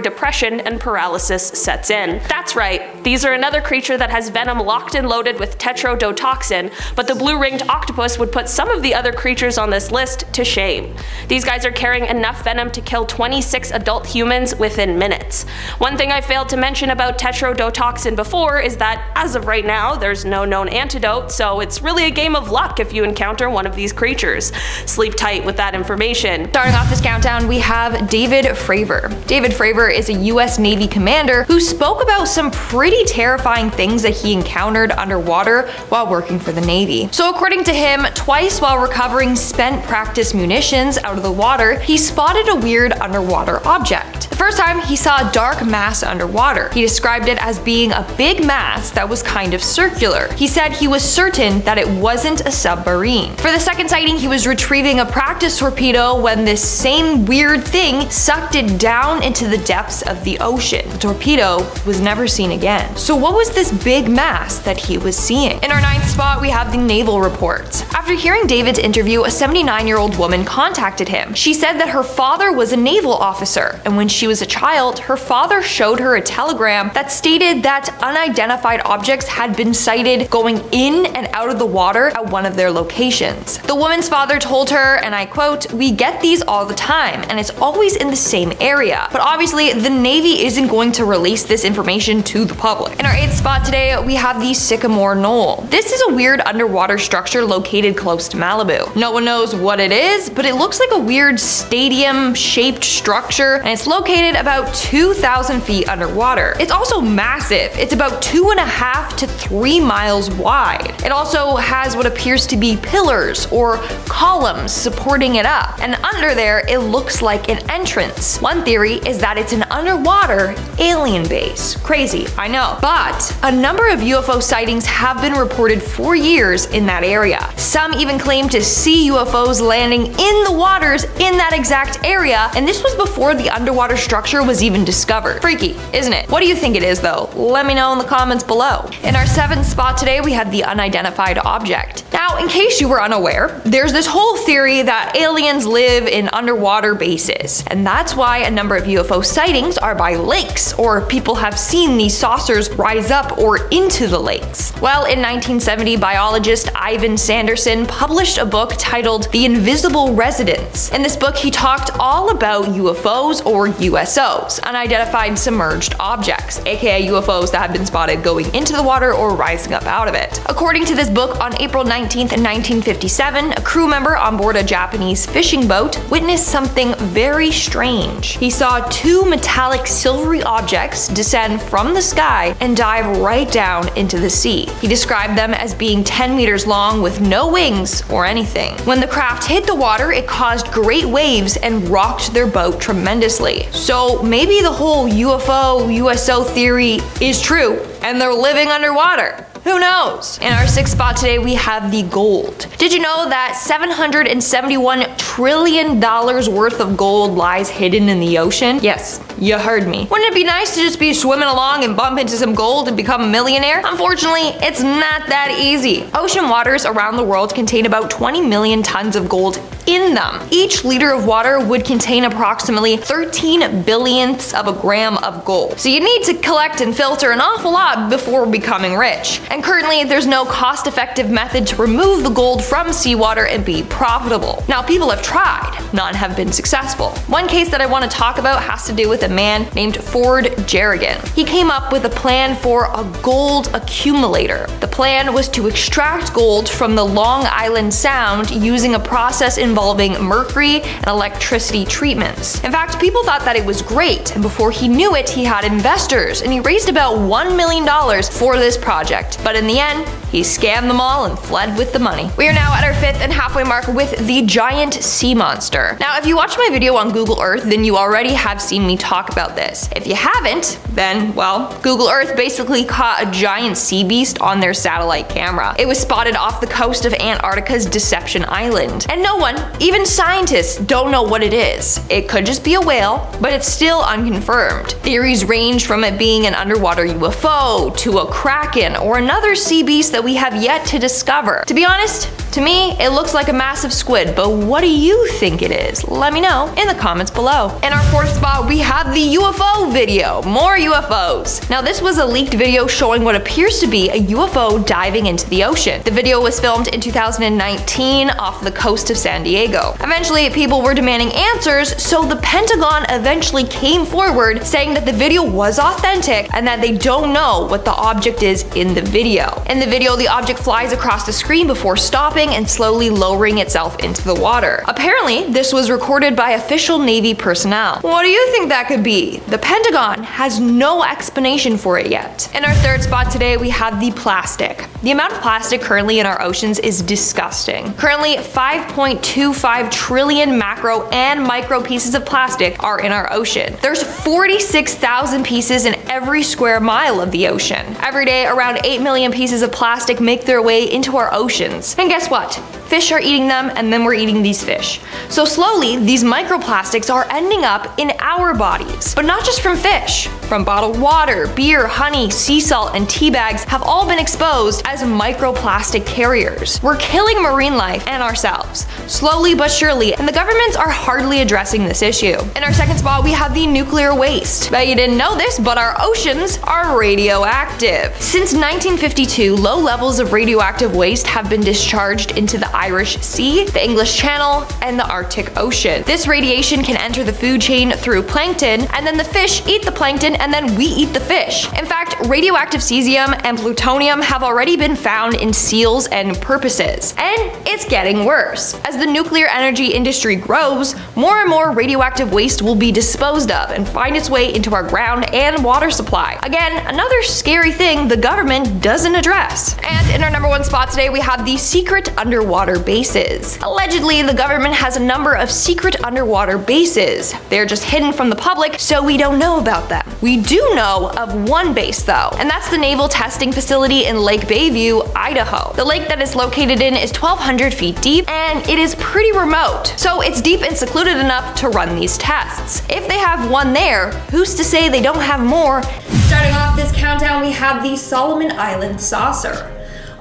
Speaker 2: depression and paralysis sets in. That's right, these are another creature that has venom locked and loaded with tetrodotoxin, but the blue-ringed octopus would put some of the other creatures on this list to shame. These guys are carrying enough venom to kill 26 adult humans within minutes. One thing I failed to mention about tetrodotoxin before is that, as of right now, there's no known antidote, so it's really a game of luck if you encounter one of these creatures. Sleep tight with that information.
Speaker 1: Starting off this countdown, we have David Fravor. David Fravor is a US Navy commander who spoke about some pretty terrifying things that he encountered underwater while working for the Navy. So according to him, twice while recovering spent practice munitions out of the water, he spotted a weird underwater object. The first time, he saw a dark mass underwater. He described it as being a big mass that was kind of circular. He said he was certain that it wasn't a submarine. For the second sighting, he was retrieving a practice torpedo when this same weird thing sucked it down into the depths of the ocean. The torpedo was never seen again. So what was this big mass that he was seeing? In our 9th spot, we have the naval report. After hearing David's interview, a 79-year-old woman contacted him. She said that her father was a naval officer, and when she was a child, her father showed her a telegram that stated that unidentified objects had been sighted going in and out of the water at one of their locations. The woman's father told her, and I quote, "We get these all the time, and it's always in the same area." But obviously, the Navy isn't going to release this information to the public. In our 8th spot today, we have the Sycamore Knoll. This is a weird underwater structure located close to Malibu. No one knows what it is, but it looks like a weird stadium-shaped structure, and it's located about 2,000 feet underwater. It's also massive. It's about 2.5 to 3 miles wide. It also has what appears to be pillars or columns supporting it up, and under there it looks like an entrance. One theory is that it's an underwater alien base. Crazy, I know. But a number of UFO sightings have been reported for years in that area. Some even claim to see UFOs landing in the waters in that exact area, and this was before the underwater structure was even discovered. Freaky, isn't it? What do you think it is though? Let me know in the comments below. In our 7th spot today, we have the unidentified object. Now, in case you were unaware, there's this whole theory that aliens live in underwater bases, and that's why a number of UFO sightings are by lakes, or people have seen these saucers rise up or into the lakes. Well, in 1970, biologist Ivan Sanderson published a book titled The Invisible Residence. In this book, he talked all about UFOs or USOs, unidentified submerged objects, aka UFOs that have been spotted going into the water or rising up out of it. According to this book, on April 19th, 1957, a crew member on board a Japanese fishing boat witnessed something very strange. He saw 2 metallic silvery objects descend from the sky and dive right down into the sea. He described them as being 10 meters long with no wings or anything. When the craft hit the water, it caused great waves and rocked their boat tremendously. So maybe the whole UFO, USO theory is true and they're living underwater. Who knows? In our 6th spot today, we have the gold. Did you know that $771 trillion worth of gold lies hidden in the ocean? Yes, you heard me. Wouldn't it be nice to just be swimming along and bump into some gold and become a millionaire? Unfortunately, it's not that easy. Ocean waters around the world contain about 20 million tons of gold in them. Each liter of water would contain approximately 13 billionths of a gram of gold. So you need to collect and filter an awful lot before becoming rich. And currently, there's no cost-effective method to remove the gold from seawater and be profitable. Now, people have tried, none have been successful. One case that I want to talk about has to do with a man named Ford Jerrigan. He came up with a plan for a gold accumulator. The plan was to extract gold from the Long Island Sound using a process involving mercury and electricity treatments. In fact, people thought that it was great, and before he knew it, he had investors, and he raised about $1 million for this project. But in the end, he scammed them all and fled with the money. We are now at our 5th and halfway mark with the giant sea monster. Now, if you watched my video on Google Earth, then you already have seen me talk about this. If you haven't, then, well, Google Earth basically caught a giant sea beast on their satellite camera. It was spotted off the coast of Antarctica's Deception Island. And no one, even scientists, don't know what it is. It could just be a whale, but it's still unconfirmed. Theories range from it being an underwater UFO to a kraken or another sea beast that we have yet to discover. To be honest, to me, it looks like a massive squid, but what do you think it is? Let me know in the comments below. In our 4th spot, we have the UFO video. More UFOs. Now, this was a leaked video showing what appears to be a UFO diving into the ocean. The video was filmed in 2019 off the coast of San Diego. Eventually, people were demanding answers, so the Pentagon eventually came forward saying that the video was authentic and that they don't know what the object is in the video. In the video, the object flies across the screen before stopping and slowly lowering itself into the water. Apparently, this was recorded by official Navy personnel. What do you think that could be? The Pentagon has no explanation for it yet. In our 3rd spot today, we have the plastic. The amount of plastic currently in our oceans is disgusting. Currently, 5.25 trillion macro and micro pieces of plastic are in our ocean. There's 46,000 pieces in every square mile of the ocean. Every day, around 8 million pieces of plastic make their way into our oceans. And guess what? Fish are eating them, and then we're eating these fish. So slowly, these microplastics are ending up in our bodies. But not just from fish. From bottled water, beer, honey, sea salt, and tea bags have all been exposed as microplastic carriers. We're killing marine life and ourselves, slowly but surely, and the governments are hardly addressing this issue. In our 2nd spot, we have the nuclear waste. Bet you didn't know this, but our oceans are radioactive. Since 1952, low levels of radioactive waste have been discharged into the Irish Sea, the English Channel, and the Arctic Ocean. This radiation can enter the food chain through plankton, and then the fish eat the plankton, and then we eat the fish. In fact, radioactive cesium and plutonium have already been found in seals and porpoises. And it's getting worse. As the nuclear energy industry grows, more and more radioactive waste will be disposed of and find its way into our ground and water supply. Again, another scary thing the government doesn't address. And in our number 1 spot today, we have the secret underwater bases. Allegedly, the government has a number of secret underwater bases. They're just hidden from the public, so we don't know about them. We do know of one base though, and that's the Naval Testing Facility in Lake Bayview, Idaho. The lake that it's located in is 1,200 feet deep, and it is pretty remote, so it's deep and secluded enough to run these tests. If they have one there, who's to say they don't have more? Starting off this countdown, we have the Solomon Island saucer.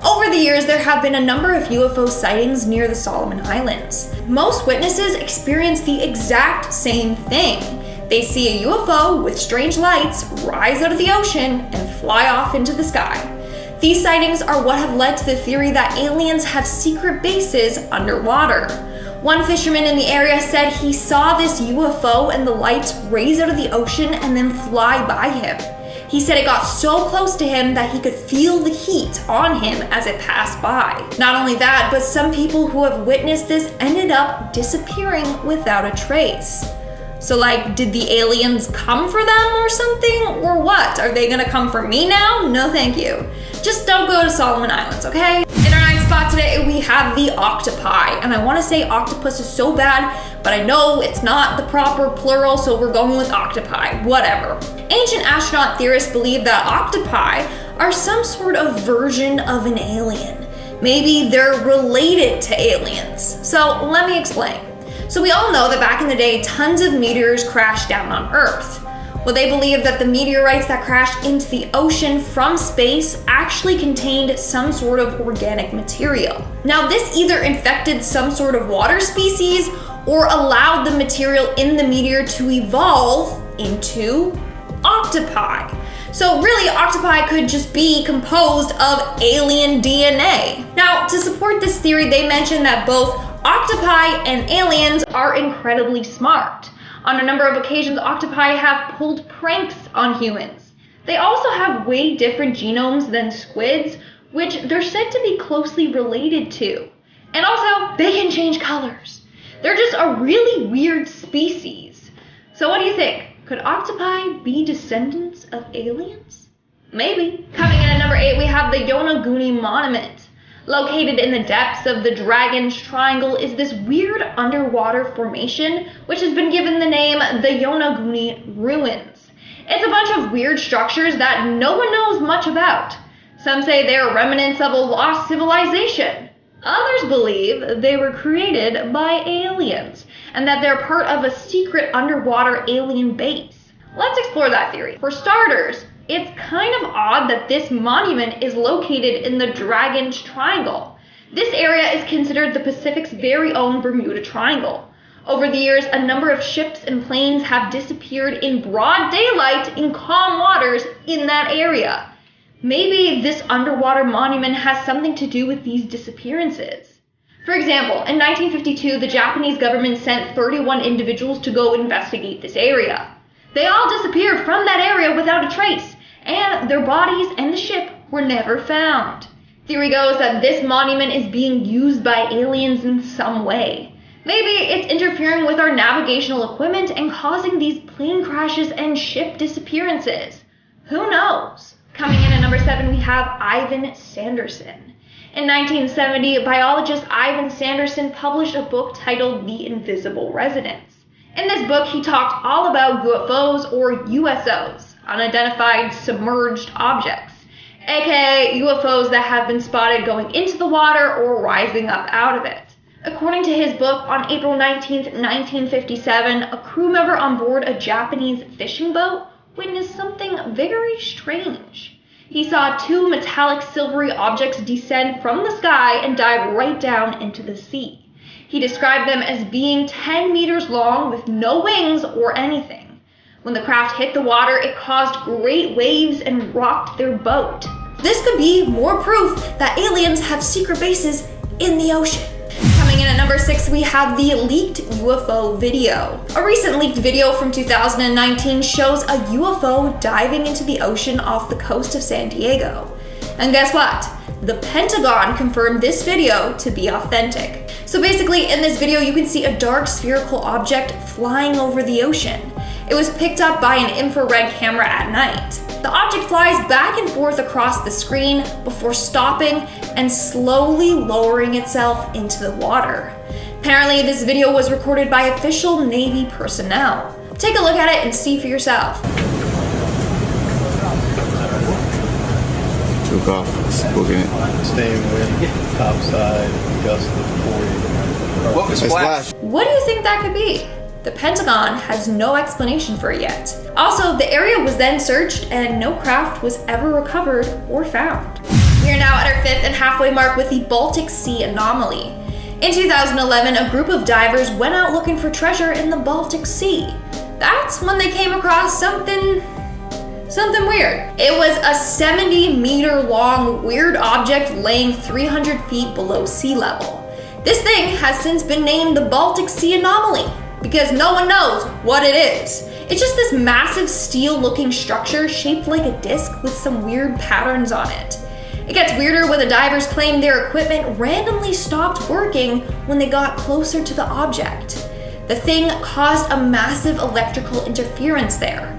Speaker 1: Over the years, there have been a number of UFO sightings near the Solomon Islands. Most witnesses experience the exact same thing. They see a UFO with strange lights rise out of the ocean and fly off into the sky. These sightings are what have led to the theory that aliens have secret bases underwater. One fisherman in the area said he saw this UFO and the lights raise out of the ocean and then fly by him. He said it got so close to him that he could feel the heat on him as it passed by. Not only that, but some people who have witnessed this ended up disappearing without a trace. So like, did the aliens come for them or something? Or what? Are they gonna come for me now? No thank you. Just don't go to Solomon Islands, okay? In our ninth spot today, we have the octopi. And I wanna say octopus is so bad, but I know it's not the proper plural, so we're going with octopi, whatever. Ancient astronaut theorists believe that octopi are some sort of version of an alien. Maybe they're related to aliens. So let me explain. So we all know that back in the day, tons of meteors crashed down on Earth. Well, they believe that the meteorites that crashed into the ocean from space actually contained some sort of organic material. Now, this either infected some sort of water species or allowed the material in the meteor to evolve into octopi. So really, octopi could just be composed of alien DNA. Now, to support this theory, they mention that both octopi and aliens are incredibly smart. On a number of occasions, octopi have pulled pranks on humans. They also have way different genomes than squids, which they're said to be closely related to. And also, they can change colors. They're just a really weird species. So what do you think? Could octopi be descendants of aliens? Maybe. Coming in at number 8, we have the Yonaguni Monument. Located in the depths of the Dragon's Triangle is this weird underwater formation, which has been given the name the Yonaguni Ruins. It's a bunch of weird structures that no one knows much about. Some say they are remnants of a lost civilization. Others believe they were created by aliens, and that they're part of a secret underwater alien base. Let's explore that theory. For starters, it's kind of odd that this monument is located in the Dragon's Triangle. This area is considered the Pacific's very own Bermuda Triangle. Over the years, a number of ships and planes have disappeared in broad daylight in calm waters in that area. Maybe this underwater monument has something to do with these disappearances. For example, in 1952, the Japanese government sent 31 individuals to go investigate this area. They all disappeared from that area without a trace, and their bodies and the ship were never found. Theory goes that this monument is being used by aliens in some way. Maybe it's interfering with our navigational equipment and causing these plane crashes and ship disappearances. Who knows? Coming in at number 7, we have Ivan Sanderson. In 1970, biologist Ivan Sanderson published a book titled The Invisible Residence. In this book, he talked all about UFOs or USOs, unidentified submerged objects, aka UFOs that have been spotted going into the water or rising up out of it. According to his book, on April 19, 1957, a crew member on board a Japanese fishing boat witnessed something very strange. He saw 2 metallic silvery objects descend from the sky and dive right down into the sea. He described them as being 10 meters long with no wings or anything. When the craft hit the water, it caused great waves and rocked their boat. This could be more proof that aliens have secret bases in the ocean. Coming in at number 6, we have the leaked UFO video. A recent leaked video from 2019 shows a UFO diving into the ocean off the coast of San Diego. And guess what? The Pentagon confirmed this video to be authentic. So basically, in this video, you can see a dark spherical object flying over the ocean. It was picked up by an infrared camera at night. The object flies back and forth across the screen before stopping and slowly lowering itself into the water. Apparently, this video was recorded by official Navy personnel. Take a look at it and see for yourself.
Speaker 3: took off, booking it.
Speaker 4: Staying with topside, gust of 40.
Speaker 3: What was splash?
Speaker 1: What do you think that could be? The Pentagon has no explanation for it yet. Also, the area was then searched and no craft was ever recovered or found. We are now at our 5th and halfway mark with the Baltic Sea anomaly. In 2011, a group of divers went out looking for treasure in the Baltic Sea. That's when they came across something weird. It was a 70-meter long weird object laying 300 feet below sea level. This thing has since been named the Baltic Sea anomaly because no one knows what it is. It's just this massive steel-looking structure shaped like a disc with some weird patterns on it. It gets weirder when the divers claim their equipment randomly stopped working when they got closer to the object. The thing caused a massive electrical interference there.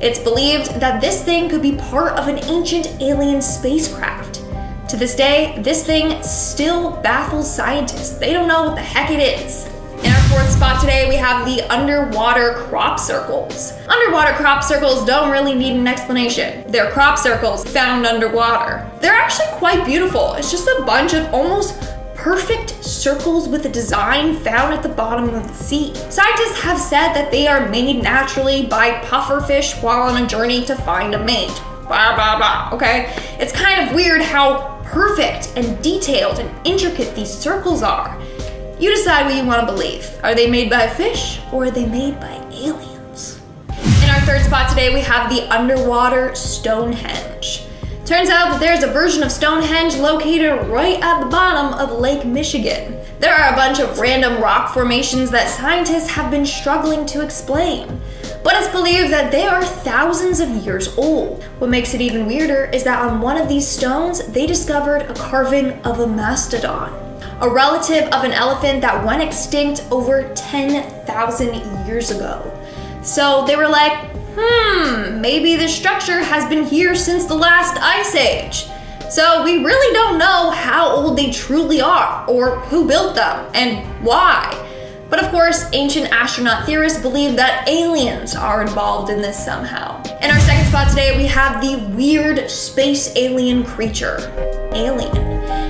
Speaker 1: It's believed that this thing could be part of an ancient alien spacecraft. To this day, this thing still baffles scientists. They don't know what the heck it is. In our 4th spot today, we have the underwater crop circles. Underwater crop circles don't really need an explanation. They're crop circles found underwater. They're actually quite beautiful. It's just a bunch of almost perfect circles with a design found at the bottom of the sea. Scientists have said that they are made naturally by pufferfish while on a journey to find a mate. Blah, blah, blah, okay? It's kind of weird how perfect and detailed and intricate these circles are. You decide what you want to believe. Are they made by a fish or are they made by aliens? In our 3rd spot today, we have the underwater Stonehenge. Turns out that there's a version of Stonehenge located right at the bottom of Lake Michigan. There are a bunch of random rock formations that scientists have been struggling to explain, but it's believed that they are thousands of years old. What makes it even weirder is that on one of these stones, they discovered a carving of a mastodon, a relative of an elephant that went extinct over 10,000 years ago. So they were like, maybe this structure has been here since the last ice age. So we really don't know how old they truly are, or who built them, and why. But of course, ancient astronaut theorists believe that aliens are involved in this somehow. In our 2nd spot today, we have the weird space alien creature, Alien.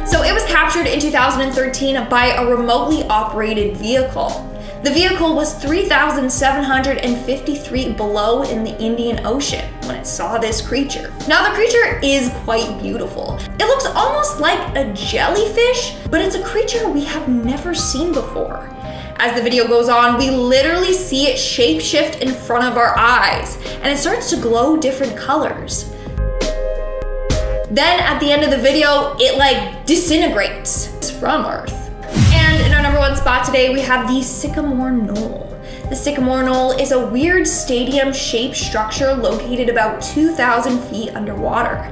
Speaker 1: So it was captured in 2013 by a remotely operated vehicle. The vehicle was 3,753 below in the Indian Ocean when it saw this creature. Now the creature is quite beautiful. It looks almost like a jellyfish, but it's a creature we have never seen before. As the video goes on, we literally see it shapeshift in front of our eyes, and it starts to glow different colors. Then at the end of the video, it like disintegrates from Earth. And in our number 1 spot today, we have the Sycamore Knoll. The Sycamore Knoll is a weird stadium-shaped structure located about 2,000 feet underwater.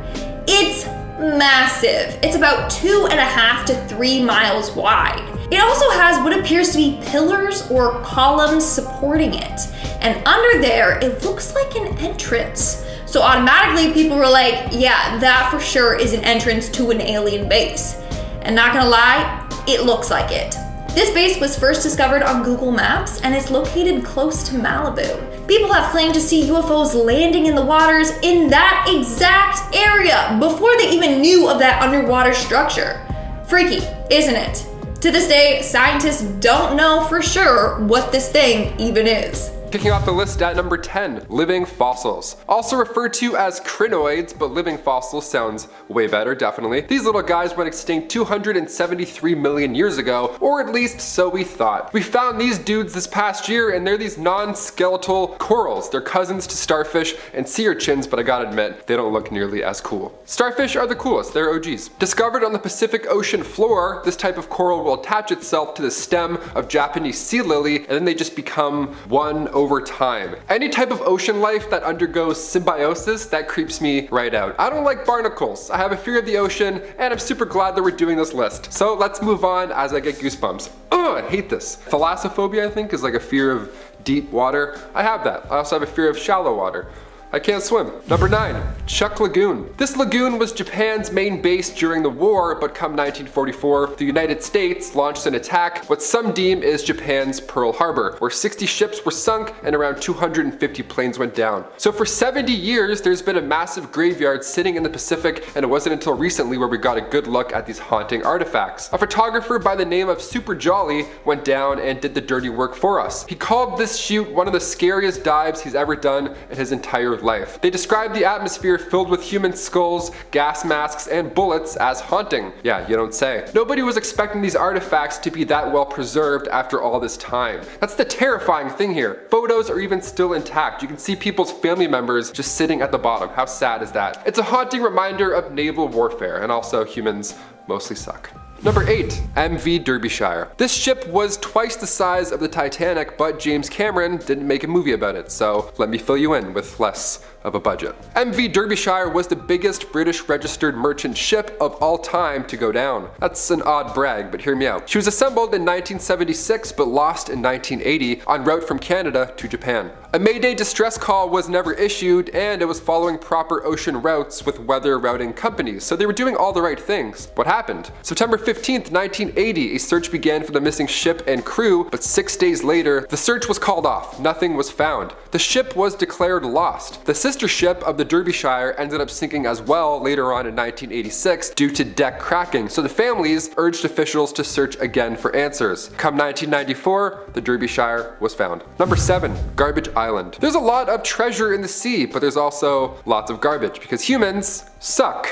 Speaker 1: It's massive. It's about 2.5 to 3 miles wide. It also has what appears to be pillars or columns supporting it. And under there, it looks like an entrance. So automatically people were like, yeah, that for sure is an entrance to an alien base. And not gonna lie, it looks like it. This base was first discovered on Google Maps and is located close to Malibu. People have claimed to see UFOs landing in the waters in that exact area before they even knew of that underwater structure. Freaky, isn't it? To this day, scientists don't know for sure what this thing even is.
Speaker 5: Kicking off the list at number 10, living fossils. Also referred to as crinoids, but living fossils sounds way better, definitely. These little guys went extinct 273 million years ago, or at least so we thought. We found these dudes this past year, and they're these non-skeletal corals. They're cousins to starfish and sea urchins, but I gotta admit, they don't look nearly as cool. Starfish are the coolest, they're OGs. Discovered on the Pacific Ocean floor, this type of coral will attach itself to the stem of Japanese sea lily, and then they just become one over time. Any type of ocean life that undergoes symbiosis, that creeps me right out. I don't like barnacles. I have a fear of the ocean, and I'm super glad that we're doing this list. So let's move on as I get goosebumps. Ugh, I hate this. Thalassophobia, I think, is like a fear of deep water. I have that. I also have a fear of shallow water. I can't swim. Number 9, Chuck Lagoon. This lagoon was Japan's main base during the war, but come 1944, the United States launched an attack, what some deem is Japan's Pearl Harbor, where 60 ships were sunk and around 250 planes went down. So for 70 years, there's been a massive graveyard sitting in the Pacific, and it wasn't until recently where we got a good look at these haunting artifacts. A photographer by the name of Super Jolly went down and did the dirty work for us. He called this shoot one of the scariest dives he's ever done in his entire life. They described the atmosphere filled with human skulls, gas masks, and bullets as haunting. Yeah, you don't say. Nobody was expecting these artifacts to be that well preserved after all this time. That's the terrifying thing here. Photos are even still intact. You can see people's family members just sitting at the bottom. How sad is that? It's a haunting reminder of naval warfare, and also humans mostly suck. Number 8, MV Derbyshire. This ship was twice the size of the Titanic, but James Cameron didn't make a movie about it, so let me fill you in with less of a budget. MV Derbyshire was the biggest British registered merchant ship of all time to go down. That's an odd brag, but hear me out. She was assembled in 1976 but lost in 1980 en route from Canada to Japan. A Mayday distress call was never issued, and it was following proper ocean routes with weather routing companies, so they were doing all the right things. What happened? September 15th, 1980, a search began for the missing ship and crew, but 6 days later, the search was called off. Nothing was found. The ship was declared lost. The sister ship of the Derbyshire ended up sinking as well later on in 1986 due to deck cracking, so the families urged officials to search again for answers. Come 1994, the Derbyshire was found. Number 7, Garbage Island. There's a lot of treasure in the sea, but there's also lots of garbage because humans suck.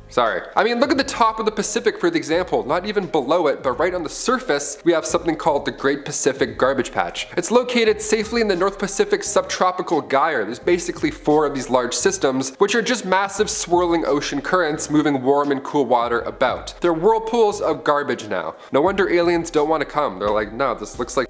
Speaker 5: Sorry. I mean, look at the top of the Pacific for the example, not even below it, but right on the surface, we have something called the Great Pacific Garbage Patch. It's located safely in the North Pacific subtropical gyre. There's basically 4 of these large systems, which are just massive swirling ocean currents moving warm and cool water about. They're whirlpools of garbage now. No wonder aliens don't want to come. They're like, no, this looks like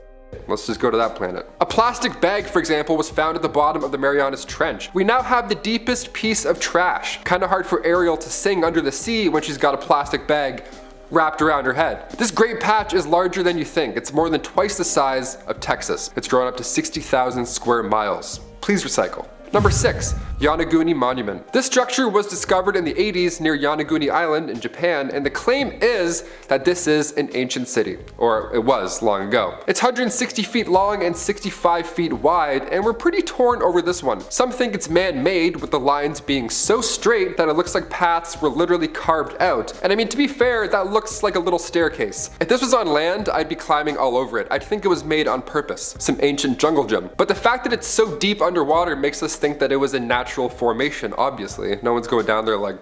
Speaker 5: let's just go to that planet. A plastic bag, for example, was found at the bottom of the Marianas Trench. We now have the deepest piece of trash. Kinda hard for Ariel to sing under the sea when she's got a plastic bag wrapped around her head. This great patch is larger than you think. It's more than twice the size of Texas. It's grown up to 60,000 square miles. Please recycle. Number 6, Yonaguni Monument. This structure was discovered in the 80s near Yonaguni Island in Japan, and the claim is that this is an ancient city, or it was long ago. It's 160 feet long and 65 feet wide, and we're pretty torn over this one. Some think it's man-made, with the lines being so straight that it looks like paths were literally carved out. And I mean, to be fair, that looks like a little staircase. If this was on land, I'd be climbing all over it. I'd think it was made on purpose, some ancient jungle gym. But the fact that it's so deep underwater makes us think that it was a natural formation, obviously. No one's going down there like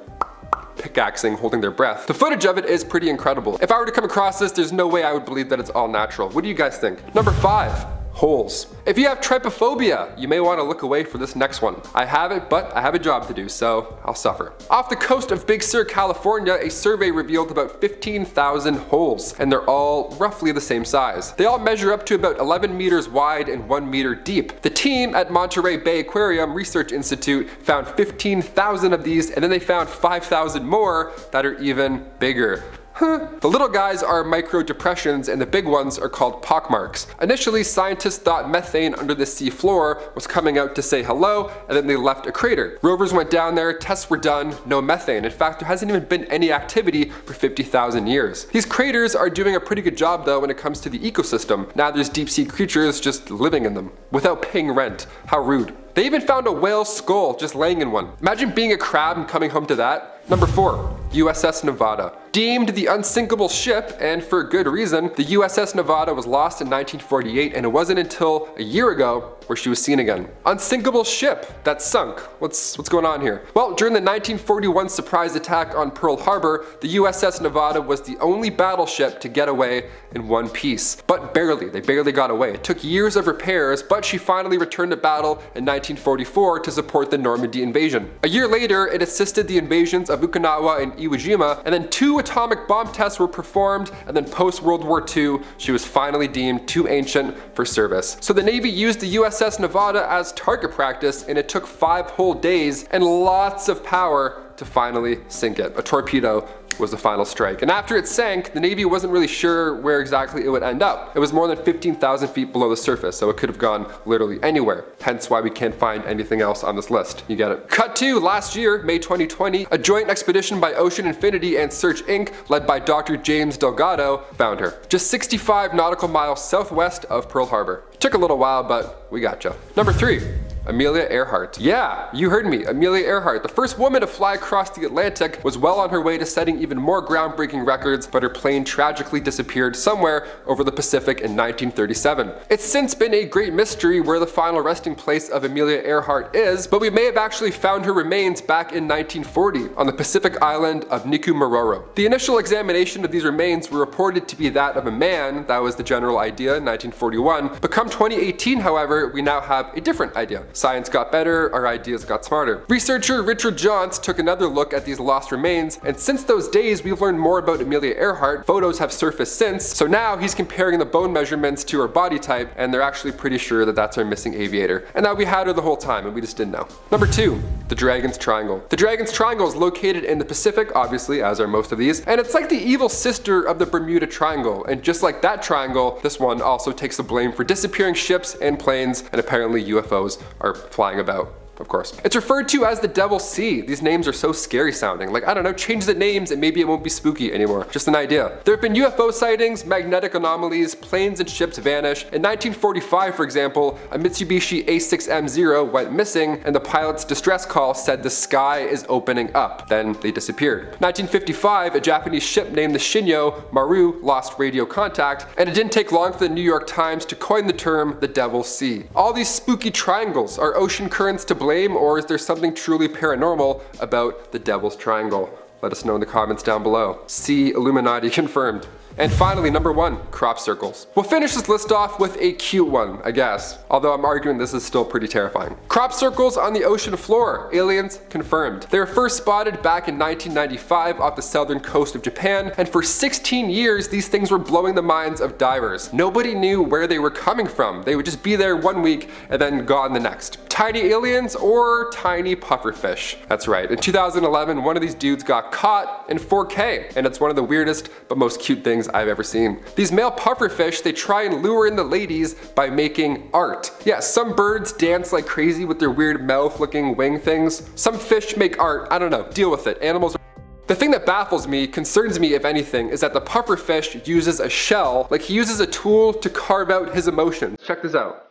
Speaker 5: pickaxing, holding their breath. The footage of it is pretty incredible. If I were to come across this, there's no way I would believe that it's all natural. What do you guys think? Number 5, holes. If you have trypophobia, you may want to look away for this next one. I have it, but I have a job to do, so I'll suffer. Off the coast of Big Sur, California, a survey revealed about 15,000 holes, and they're all roughly the same size. They all measure up to about 11 meters wide and 1 meter deep. The team at Monterey Bay Aquarium Research Institute found 15,000 of these, and then they found 5,000 more that are even bigger. The little guys are micro depressions and the big ones are called pockmarks. Initially, scientists thought methane under the sea floor was coming out to say hello, and then they left a crater. Rovers went down there, tests were done, no methane. In fact, there hasn't even been any activity for 50,000 years. These craters are doing a pretty good job though when it comes to the ecosystem. Now there's deep sea creatures just living in them without paying rent. How rude. They even found a whale skull just laying in one. Imagine being a crab and coming home to that. Number 4, USS Nevada. Deemed the unsinkable ship, and for good reason, the USS Nevada was lost in 1948, and it wasn't until a year ago where she was seen again. Unsinkable ship that sunk. What's going on here? Well, during the 1941 surprise attack on Pearl Harbor, the USS Nevada was the only battleship to get away in one piece. But barely, they barely got away. It took years of repairs, but she finally returned to battle in 1944 to support the Normandy invasion. A year later, it assisted the invasions of Okinawa and Iwo Jima, and then 2 atomic bomb tests were performed, and then post-World War II, she was finally deemed too ancient for service. So the Navy used the USS Nevada as target practice, and it took 5 whole days and lots of power to finally sink it. A torpedo was the final strike. And after it sank, the Navy wasn't really sure where exactly it would end up. It was more than 15,000 feet below the surface, so it could have gone literally anywhere. Hence why we can't find anything else on this list. You get it. Cut to last year, May 2020, a joint expedition by Ocean Infinity and Search Inc., led by Dr. James Delgado, found her. Just 65 nautical miles southwest of Pearl Harbor. Took a little while, but we gotcha. Number 3. Amelia Earhart. Yeah, you heard me, Amelia Earhart. The first woman to fly across the Atlantic, was well on her way to setting even more groundbreaking records, but her plane tragically disappeared somewhere over the Pacific in 1937. It's since been a great mystery where the final resting place of Amelia Earhart is, but we may have actually found her remains back in 1940 on the Pacific island of Nikumaroro. The initial examination of these remains were reported to be that of a man. That was the general idea in 1941, but come 2018, however, we now have a different idea. Science got better, our ideas got smarter. Researcher Richard Johns took another look at these lost remains, and since those days we've learned more about Amelia Earhart. Photos have surfaced since, so now he's comparing the bone measurements to her body type, and they're actually pretty sure that that's our missing aviator, and that we had her the whole time and we just didn't know. Number 2. The Dragon's Triangle. The Dragon's Triangle is located in the Pacific, obviously, as are most of these, and it's like the evil sister of the Bermuda Triangle, and just like that triangle, this one also takes the blame for disappearing ships and planes, and apparently UFOs are flying about. Of course. It's referred to as the Devil's Sea. These names are so scary sounding. Like, I don't know, change the names and maybe it won't be spooky anymore. Just an idea. There have been UFO sightings, magnetic anomalies, planes and ships vanish. In 1945, for example, a Mitsubishi A6M0 went missing and the pilot's distress call said the sky is opening up. Then they disappeared. 1955, a Japanese ship named the Shinyo Maru lost radio contact, and it didn't take long for the New York Times to coin the term the Devil's Sea. All these spooky triangles are ocean currents to blame, or is there something truly paranormal about the Devil's Triangle? Let us know in the comments down below. See Illuminati confirmed. And finally, number 1, crop circles. We'll finish this list off with a cute one, I guess. Although I'm arguing this is still pretty terrifying. Crop circles on the ocean floor. Aliens confirmed. They were first spotted back in 1995 off the southern coast of Japan, and for 16 years these things were blowing the minds of divers. Nobody knew where they were coming from. They would just be there one week and then gone the next. Tiny aliens or tiny pufferfish. That's right. In 2011, one of these dudes got caught in 4K, and it's one of the weirdest but most cute things I've ever seen. These male pufferfish, they try and lure in the ladies by making art. Yeah, some birds dance like crazy with their weird mouth-looking wing things. Some fish make art. I don't know. Deal with it. Animals are... The thing that baffles me, concerns me if anything, is that the pufferfish uses a shell, like he uses a tool to carve out his emotions. Check this out.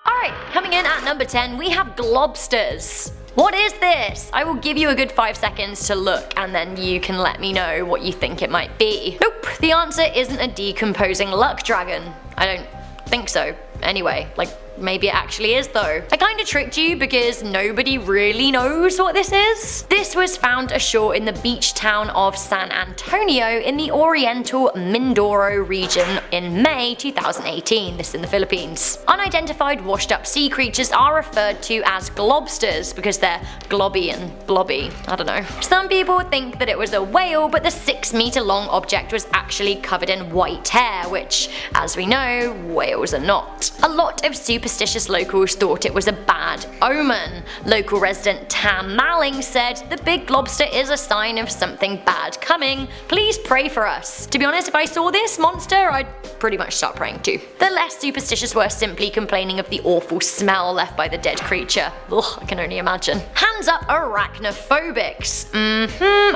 Speaker 6: Alright, coming in at number 10, we have globsters. What is this? I will give you a good 5 seconds to look and then you can let me know what you think it might be. Nope, the answer isn't a decomposing luck dragon. I don't think so. Anyway, like, maybe it actually is though. I kinda tricked you because nobody really knows what this is. This was found ashore in the beach town of San Antonio in the Oriental Mindoro region in May 2018, this in the Philippines. Unidentified washed up sea creatures are referred to as globsters because they're globby and blobby, I don't know. Some people think that it was a whale, but the 6-meter long object was actually covered in white hair, which, as we know, whales are not. A lot of superstitious locals thought it was a bad omen. Local resident Tam Malling said, "The big lobster is a sign of something bad coming. Please pray for us." To be honest, if I saw this monster, I'd pretty much start praying too. The less superstitious were simply complaining of the awful smell left by the dead creature. Ugh, I can only imagine. Hands up arachnophobics.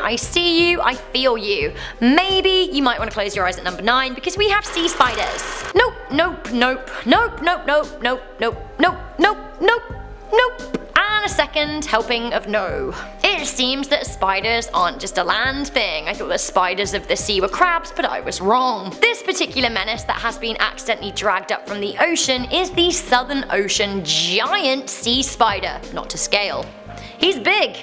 Speaker 6: I see you, I feel you. Maybe you might want to close your eyes at number 9 because we have sea spiders. Nope, nope, nope, nope, nope, nope, nope, nope, nope, nope, nope, nope. And a second helping of no. It seems that spiders aren't just a land thing. I thought the spiders of the sea were crabs, but I was wrong. This particular menace that has been accidentally dragged up from the ocean is the Southern Ocean giant sea spider, not to scale. He's big.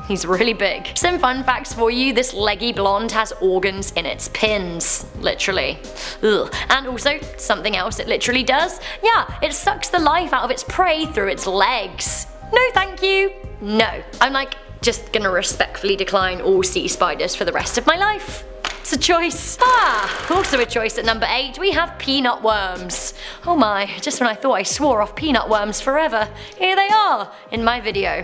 Speaker 6: He's really big. Some fun facts for you, this leggy blonde has organs in its pins. Literally. Ugh. And also, something else it literally does, yeah, it sucks the life out of its prey through its legs. No thank you. No. I'm like, just gonna respectfully decline all sea spiders for the rest of my life. That's a choice. Also a choice at number 8, we have peanut worms. Oh my, just when I thought I swore off peanut worms forever, here they are in my video.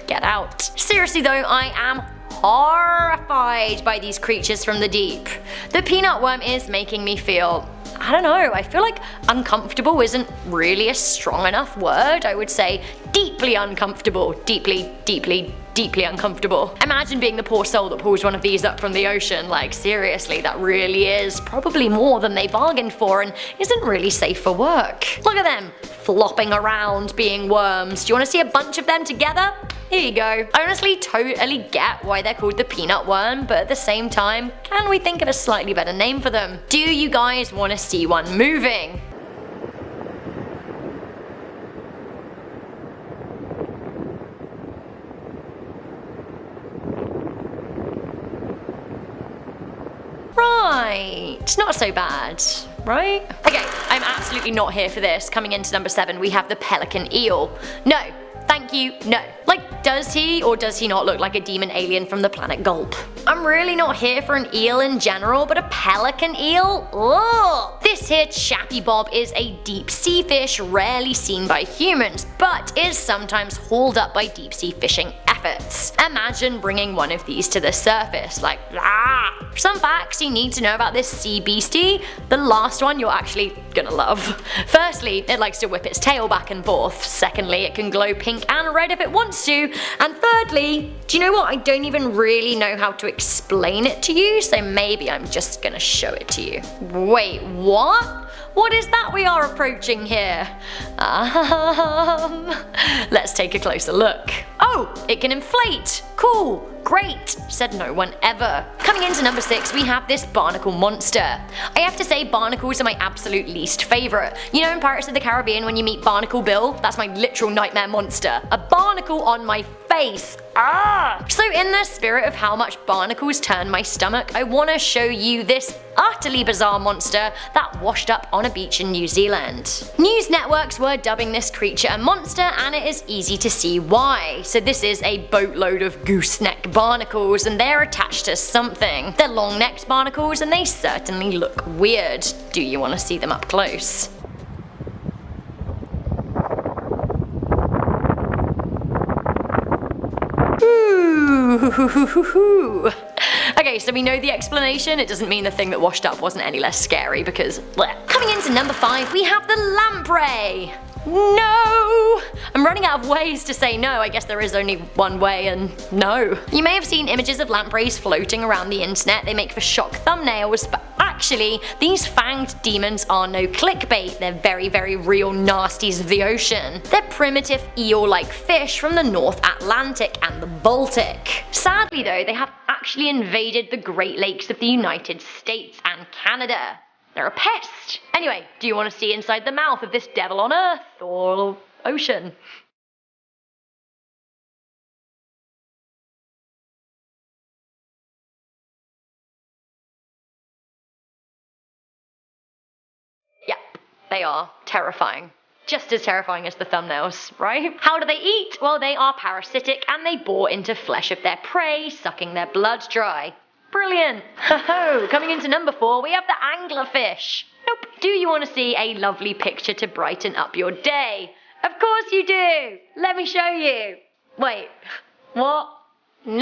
Speaker 6: Get out. Seriously though, I am horrified by these creatures from the deep. The peanut worm is making me feel, I don't know, I feel like uncomfortable isn't really a strong enough word. I would say deeply uncomfortable. Deeply, deeply, deeply uncomfortable. Imagine being the poor soul that pulls one of these up from the ocean. Like seriously, that really is probably more than they bargained for and isn't really safe for work. Look at them, flopping around being worms. Do you want to see a bunch of them together? Here you go. I honestly totally get why they're called the peanut worm, but at the same time, can we think of a slightly better name for them? Do you guys want to see one moving? Right, not so bad, right? Okay, I'm absolutely not here for this. Coming into number 7, we have the pelican eel. No, thank you, no. Like, does he or does he not look like a demon alien from the planet Gulp? I'm really not here for an eel in general, but a pelican eel? Ugh. This here chappy bob is a deep sea fish rarely seen by humans, but is sometimes hauled up by deep sea fishing efforts. Imagine bringing one of these to the surface, like blah. Some facts you need to know about this sea beastie. The last one you're actually gonna love. Firstly, it likes to whip its tail back and forth. Secondly, it can glow pink and red if it wants to. And thirdly, do you know what? I don't even really know how to explain it to you, so maybe I'm just gonna show it to you. Wait, what? What is that we are approaching here? Let's take a closer look. Oh, it can inflate. Cool. Great, said no one ever. Coming into number 6, we have this barnacle monster. I have to say barnacles are my absolute least favourite. You know in Pirates of the Caribbean when you meet Barnacle Bill? That's my literal nightmare monster. A barnacle on my face. So in the spirit of how much barnacles turn my stomach, I want to show you this utterly bizarre monster that washed up on a beach in New Zealand. News networks were dubbing this creature a monster, and it is easy to see why. So this is a boatload of gooseneck barnacles, and they're attached to something. They're long-necked barnacles, and they certainly look weird. Do you want to see them up close? Okay, so we know the explanation. It doesn't mean the thing that washed up wasn't any less scary because bleh. Coming into number 5, we have the lamprey. No! I'm running out of ways to say no. I guess there is only one way, and no. You may have seen images of lampreys floating around the internet. They make for shock thumbnails, but actually, these fanged demons are no clickbait. They're very, very real nasties of the ocean. They're primitive eel-like fish from the North Atlantic and the Baltic. Sadly though, they have actually invaded the Great Lakes of the United States and Canada. They're a pest. Anyway, do you want to see inside the mouth of this devil on Earth or ocean? Yep, they are terrifying. Just as terrifying as the thumbnails, right? How do they eat? Well, they are parasitic and they bore into flesh of their prey, sucking their blood dry. Brilliant! Ho-ho! Coming into number 4, we have the anglerfish. Nope. Do you want to see a lovely picture to brighten up your day? Of course you do! Let me show you. Wait, what? No!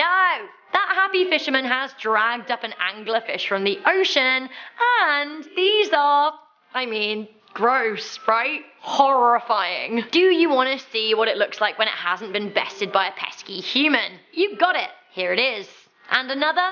Speaker 6: That happy fisherman has dragged up an anglerfish from the ocean, and these are, gross, right? Horrifying. Do you want to see what it looks like when it hasn't been bested by a pesky human? You got it. Here it is. And another?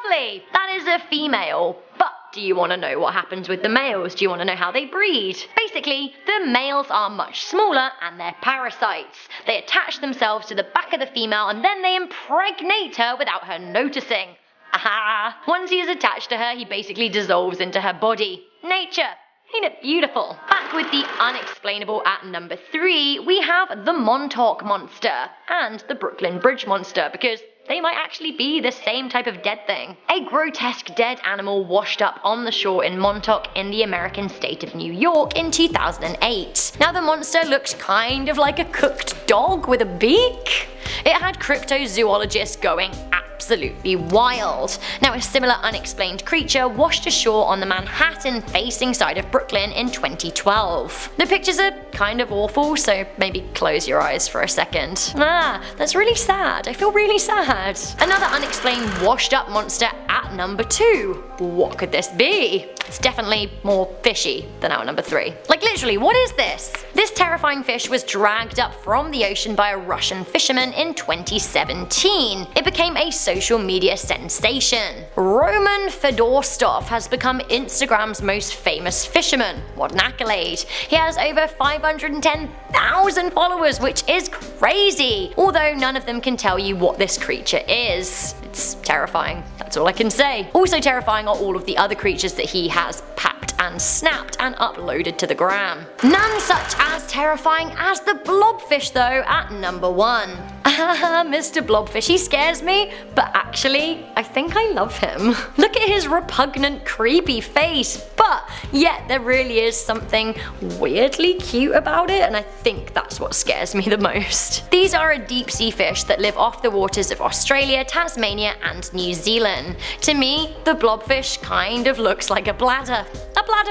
Speaker 6: Lovely! That is a female. But do you want to know what happens with the males? Do you want to know how they breed? Basically, the males are much smaller and they're parasites. They attach themselves to the back of the female and then they impregnate her without her noticing. Aha! Once he is attached to her, he basically dissolves into her body. Nature! Ain't it beautiful? Back with the unexplainable at number 3, we have the Montauk Monster and the Brooklyn Bridge Monster, because they might actually be the same type of dead thing. A grotesque dead animal washed up on the shore in Montauk in the American state of New York in 2008. Now the monster looked kind of like a cooked dog with a beak. It had cryptozoologists going absolutely absolutely wild. Now, a similar unexplained creature washed ashore on the Manhattan-facing side of Brooklyn in 2012. The pictures are kind of awful, so maybe close your eyes for a second. That's really sad. I feel really sad. Another unexplained washed-up monster at number 2. What could this be? It's definitely more fishy than our number 3. Like literally, what is this? This terrifying fish was dragged up from the ocean by a Russian fisherman in 2017. It became a social media sensation. Roman Fedorstov has become Instagram's most famous fisherman. What an accolade. He has over 510,000 followers, which is crazy. Although none of them can tell you what this creature is. It's terrifying, that's all I can say. Also terrifying are all of the other creatures that he has packed and snapped and uploaded to the gram. None such as terrifying as the blobfish though at number 1. Mr. Blobfish, he scares me, but actually, I think I love him. Look at his repugnant, creepy face, but yet there really is something weirdly cute about it, and I think that's what scares me the most. These are a deep sea fish that live off the waters of Australia, Tasmania, and New Zealand. To me, the blobfish kind of looks like a bladder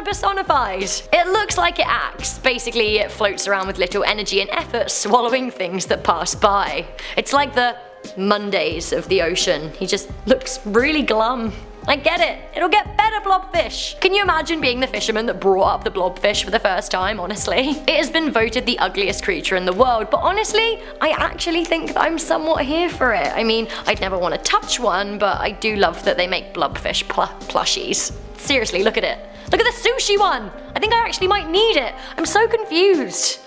Speaker 6: personified. It looks like it acts. Basically, it floats around with little energy and effort, swallowing things that pass by. It's like the Mondays of the ocean. He just looks really glum. I get it. It'll get better, blobfish. Can you imagine being the fisherman that brought up the blobfish for the first time, honestly? It has been voted the ugliest creature in the world, but honestly, I actually think that I'm somewhat here for it. I mean, I'd never want to touch one, but I do love that they make blobfish plushies. Seriously, look at it. Look at the sushi one! I think I actually might need it. I'm so confused.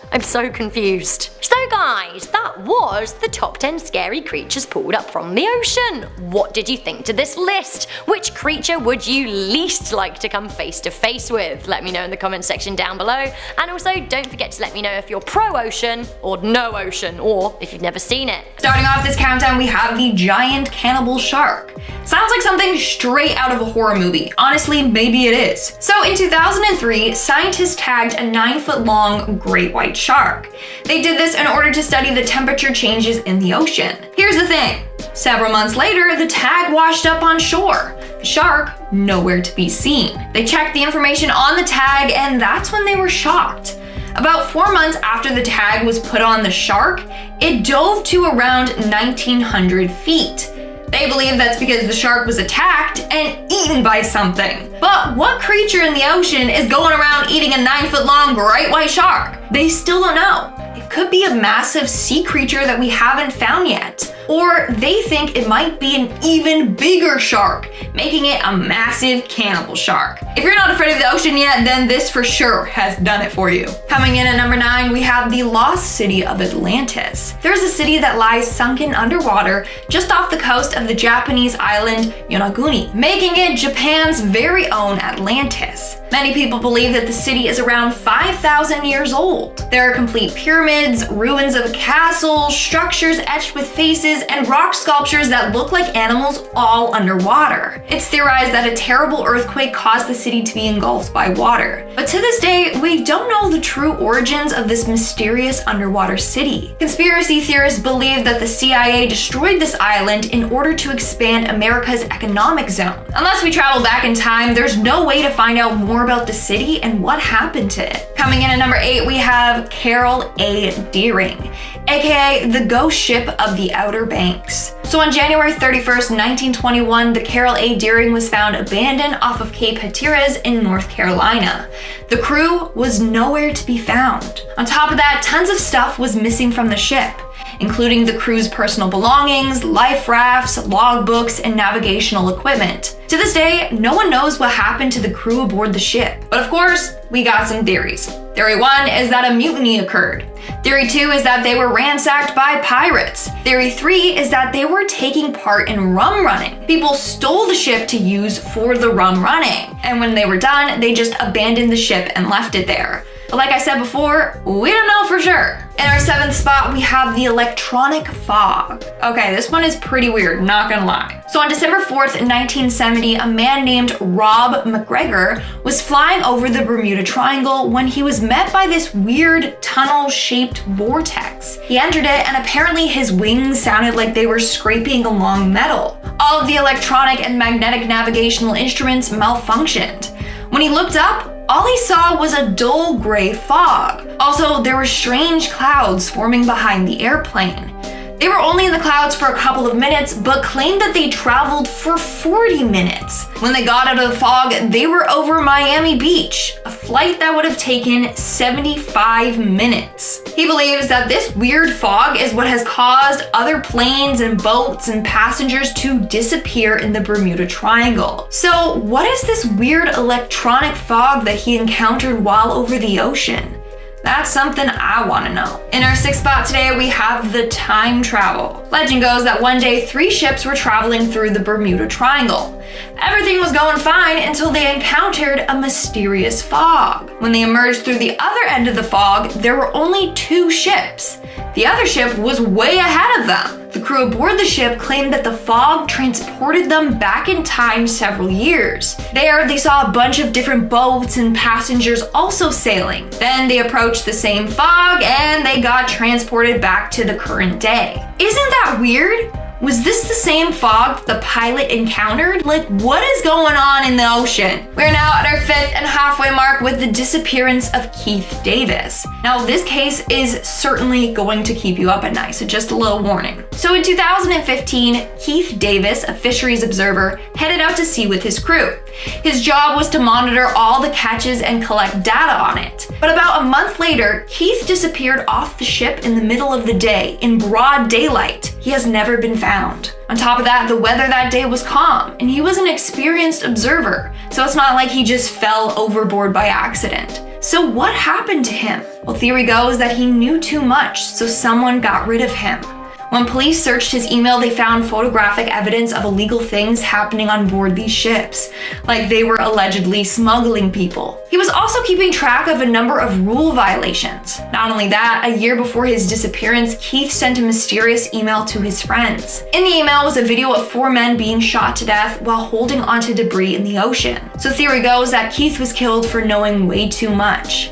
Speaker 6: So guys, that was the top 10 scary creatures pulled up from the ocean. What did you think to this list? Which creature would you least like to come face to face with? Let me know in the comment section down below. And also don't forget to let me know if you're pro ocean or no ocean, or if you've never seen it.
Speaker 1: Starting off this countdown, we have the giant cannibal shark. Sounds like something straight out of a horror movie. Honestly, maybe it is. So in 2003, scientists tagged a 9-foot-long great white shark. They did this in order to study the temperature changes in the ocean. Here's the thing. Several months later, the tag washed up on shore. The shark, nowhere to be seen. They checked the information on the tag, and that's when they were shocked. About 4 months after the tag was put on the shark, it dove to around 1,900 feet. They believe that's because the shark was attacked and eaten by something. But what creature in the ocean is going around eating a 9-foot-long great white shark? They still don't know. It could be a massive sea creature that we haven't found yet. Or they think it might be an even bigger shark, making it a massive cannibal shark. If you're not afraid of the ocean yet, then this for sure has done it for you. Coming in at number 9, we have the lost city of Atlantis. There's a city that lies sunken underwater just off the coast of the Japanese island Yonaguni, making it Japan's very own Atlantis. Many people believe that the city is around 5,000 years old. There are complete pyramids, ruins of a castle, structures etched with faces, and rock sculptures that look like animals all underwater. It's theorized that a terrible earthquake caused the city to be engulfed by water. But to this day, we don't know the true origins of this mysterious underwater city. Conspiracy theorists believe that the CIA destroyed this island in order to expand America's economic zone. Unless we travel back in time, there's no way to find out more about the city and what happened to it. Coming in at number 8, we have Carol A. Deering, aka the ghost ship of the Outer Banks. So on January 31st, 1921, the Carol A. Deering was found abandoned off of Cape Hatteras in North Carolina. The crew was nowhere to be found. On top of that, tons of stuff was missing from the ship, including the crew's personal belongings, life rafts, logbooks, and navigational equipment. To this day, no one knows what happened to the crew aboard the ship. But of course, we got some theories. Theory 1 is that a mutiny occurred. Theory 2 is that they were ransacked by pirates. Theory 3 is that they were taking part in rum running. People stole the ship to use for the rum running. And when they were done, they just abandoned the ship and left it there. But like I said before, we don't know for sure. In our 7th spot, we have the electronic fog. Okay, this one is pretty weird, not gonna lie. So on December 4th, 1970, a man named Rob McGregor was flying over the Bermuda Triangle when he was met by this weird tunnel-shaped vortex. He entered it, and apparently his wings sounded like they were scraping along metal. All of the electronic and magnetic navigational instruments malfunctioned. When he looked up, all he saw was a dull gray fog. Also, there were strange clouds forming behind the airplane. They were only in the clouds for a couple of minutes, but claimed that they traveled for 40 minutes. When they got out of the fog, they were over Miami Beach, a flight that would have taken 75 minutes. He believes that this weird fog is what has caused other planes and boats and passengers to disappear in the Bermuda Triangle. So, what is this weird electronic fog that he encountered while over the ocean? That's something I want to know. In our 6th spot today, we have the time travel. Legend goes that one day 3 ships were traveling through the Bermuda Triangle. Everything was going fine until they encountered a mysterious fog. When they emerged through the other end of the fog, there were only 2 ships. The other ship was way ahead of them. The crew aboard the ship claimed that the fog transported them back in time several years. There, they saw a bunch of different boats and passengers also sailing. Then they approached the same fog and they got transported back to the current day. Isn't that weird? Was this the same fog the pilot encountered? Like, what is going on in the ocean? We're now at our 5th and halfway mark with the disappearance of Keith Davis. Now, this case is certainly going to keep you up at night, so just a little warning. So in 2015, Keith Davis, a fisheries observer, headed out to sea with his crew. His job was to monitor all the catches and collect data on it. But about a month later, Keith disappeared off the ship in the middle of the day, in broad daylight. He has never been found. On top of that, the weather that day was calm, and he was an experienced observer, so it's not like he just fell overboard by accident. So what happened to him? Well, theory goes that he knew too much, so someone got rid of him. When police searched his email, they found photographic evidence of illegal things happening on board these ships, like they were allegedly smuggling people. He was also keeping track of a number of rule violations. Not only that, a year before his disappearance, Keith sent a mysterious email to his friends. In the email was a video of 4 men being shot to death while holding onto debris in the ocean. So theory goes that Keith was killed for knowing way too much.